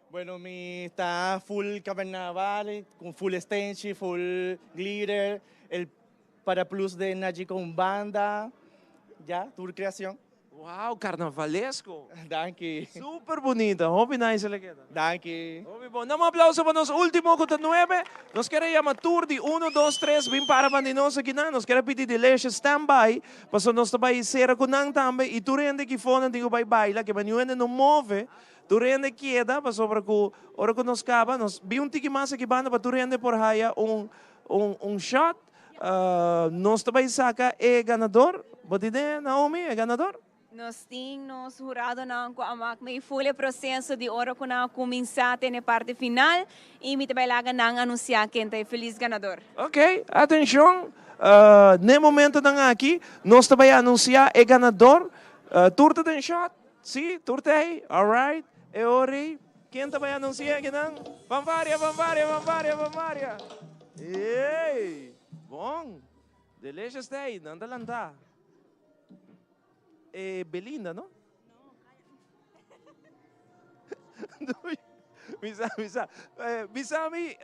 Speaker 12: Bueno, mi está full carnaval, con full stench, full glitter, el paraplus de Naji con banda, ya, tour creación.
Speaker 1: Wow, carnavalesco.
Speaker 12: Danke.
Speaker 1: Super bonita, hobby nice ela queda.
Speaker 12: Danke.
Speaker 1: Hobby bom. Damos um aplauso para nosso último que está 9. Nós queremos chamar tour de 1, 2, 3, bem para bandinoso aqui não. Nós queremos pedir de leche stand-by, para nós também ser com nang também e tu rende que fone digo bye bye, que banho não move. Tu rende queda, para sobre que hora que nós acaba, nós vi tiki mais aqui banda para tu rende por aí shot. Nós também saca ganador. Bodine Naomi é ganador.
Speaker 3: Nós temos jurado na may full processo de hora que na começar na parte final e me trabalha nang anunciar quem é feliz ganador.
Speaker 1: Ok, atenção. No momento nang aqui, nós também anunciar o ganador. Turta tem shot? Sim, turta aí. Alright. E ori, quem também anuncia aqui nang? Fanfaria. Ei, bom. Delicious day, nandalanta. Belinda, ¿no? No, Misami,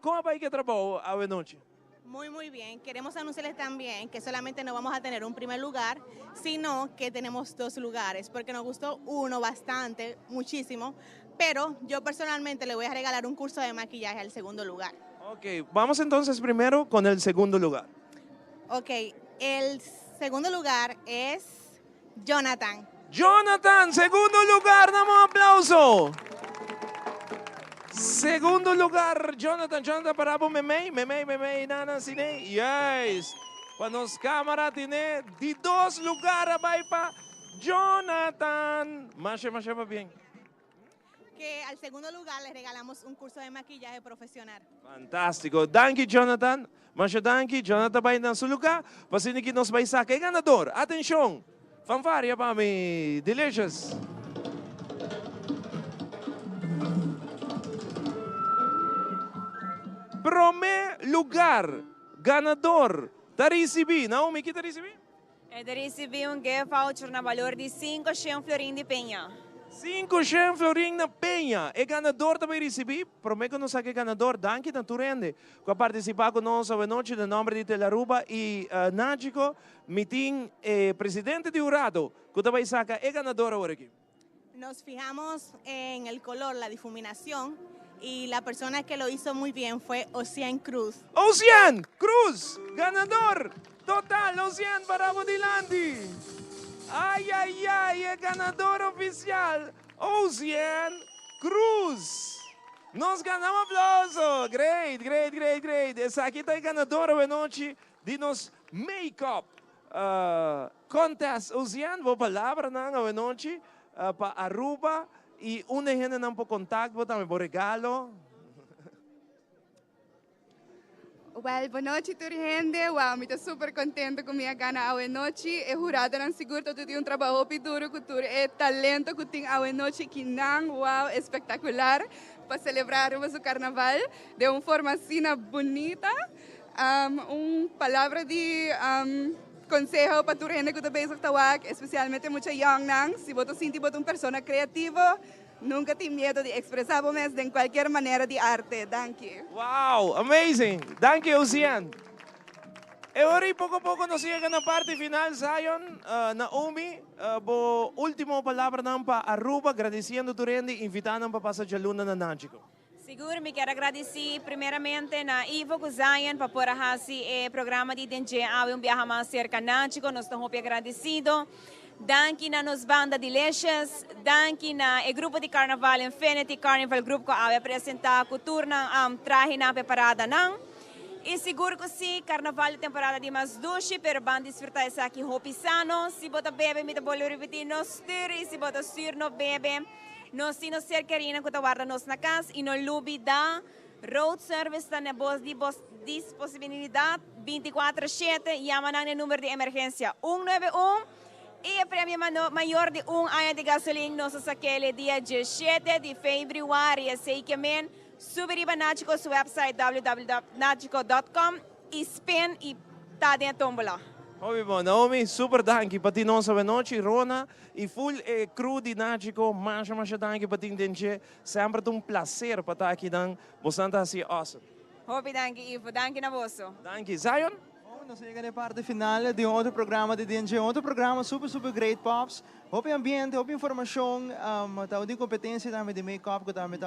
Speaker 1: ¿cómo va a ir trabajo a la noche?
Speaker 18: Muy bien. Queremos anunciarles también que solamente no vamos a tener un primer lugar, sino que tenemos 2 lugares, porque nos gustó uno bastante, muchísimo, pero yo personalmente le voy a regalar un curso de maquillaje al segundo lugar.
Speaker 1: Ok, vamos entonces primero con el segundo lugar.
Speaker 18: Ok, el segundo lugar es Jonathan.
Speaker 1: Jonathan, segundo lugar, damos un aplauso. Segundo lugar, Jonathan parabo memei, nana sine. Yes. Cuando os cámara tiene de 2 lugares vai para Jonathan. Masha va bien.
Speaker 18: Que al segundo lugar les regalamos un curso de maquillaje profesional.
Speaker 1: Fantástico. Danke, Jonathan. Masha danke. Jonathan vai na seu lugar. Pasini que nos vai sacar ganador. Atenção. Fanfaria para mim. Delicious. Primeiro lugar, ganador, tá recebi. Naomi, que tá recebi?
Speaker 3: Eu recebi gift voucher na valor de 500 florin de penha.
Speaker 1: 500 florin na Penha. E ganador também recebi. Prometo não sabe que ganador. Danke na Turende. Que participar conosco a noite no nome de Telaruba e Nágico. Meeting presidente de Urado. Que também saca é ganador agora aqui.
Speaker 18: Nos fijamos en el color, la difuminación, y la persona que lo hizo muy bien fue Ocean Cruz.
Speaker 1: Ocean Cruz, ganador total. Ocean Barabo de Landi. Ay, ay, ay, el ganador oficial, Ocean Cruz. Nos ganamos aplauso. Great, great, great, great. Essa aqui está a ganadora da noite de nos make-up contest. Ocean, boa palavra na noite. Para Aruba e uma gente não por contato, também por regalo.
Speaker 11: Well, boa noite, gente. Wow, me estou super contente com minha gana hoje noite. É jurada não seguro que tu tem trabalho duro, que tu é talento que tem hoje noite que não, wow, espetacular para celebrar o carnaval de uma forma assim bonita, palavra de consejo para tu gente que também está tawag, especialmente mucha young nang, si você sente você uma pessoa criativa, nunca tem medo de expressar você de qualquer maneira de arte. Thank you.
Speaker 1: Wow, amazing. Thank you, Ocean. E ora pouco a pouco nos chega na parte final, Zion, Naomi, bo última palavra não para Aruba, agradecendo tu gente, invitando para passar a luna na Nágico.
Speaker 3: Seguro, me quero agradecer primeiramente na Ivo Guzayan para por o programa de DNG Awe viaje mais cerca Nágico, nós estamos muito agradecidos. Danke na nos banda de Leixas, danke na grupo de carnaval Infinity Carnival Group que Awe apresentar a cultura traje na preparada não. E seguro que sim, carnaval é temporada de mais doce, pero banda desfrutar isso aqui hopisano. Se você bebe, me dá bolo repetir, nos tire, se você sur no bebe. Nós temos ser querida que guarda nos na casa e no lobby da road service está na disponibilidade 24/7 chama no número de emergência 191 e o prêmio maior de ano de gasolina nós saquele dia 17 de fevereiro sei que men subir para Nágico seu website www.nagico.com e spin e tá dentro tombola.
Speaker 1: Muito bom, Naomi, super danke para ti nossa noite, Rona, e full crew de Nágico, mais danke para ti, DNG, sempre um prazer para estar aqui, você está assim, awesome.
Speaker 3: Hope danke, Ivo, danke na vosso.
Speaker 1: Danke, Zion.
Speaker 2: Nós chegamos na parte final de outro programa de DNG, outro programa super great pops. Houve ambiente, houve informação, houve competência também de make-up, que também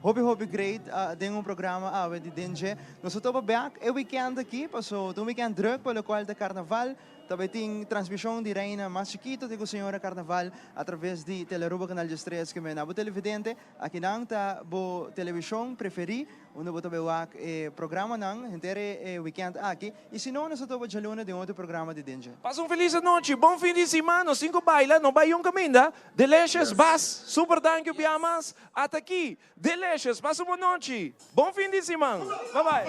Speaker 2: houve great, de programa de DNG. Nós estamos back, é weekend aqui, passou um weekend druk pelo qual de carnaval. Também tem transmissão de Reina mais chiquito de Senhora Carnaval através de Telaruba Canal 3 que é na televidente. Aqui não está a televisão preferi, onde você vê o programa não, inteiro weekend aqui. E se não, nós estamos a luna de outro programa de DNG.
Speaker 1: Passa feliz noite, bom fim de semana, 5 baila, não vai caminho, delicious, bas, super thank you, biamas, até aqui, delicious, passa uma noite, bom fim de semana, bye bye.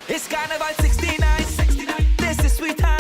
Speaker 6: It's Carnival 69. This is sweet time.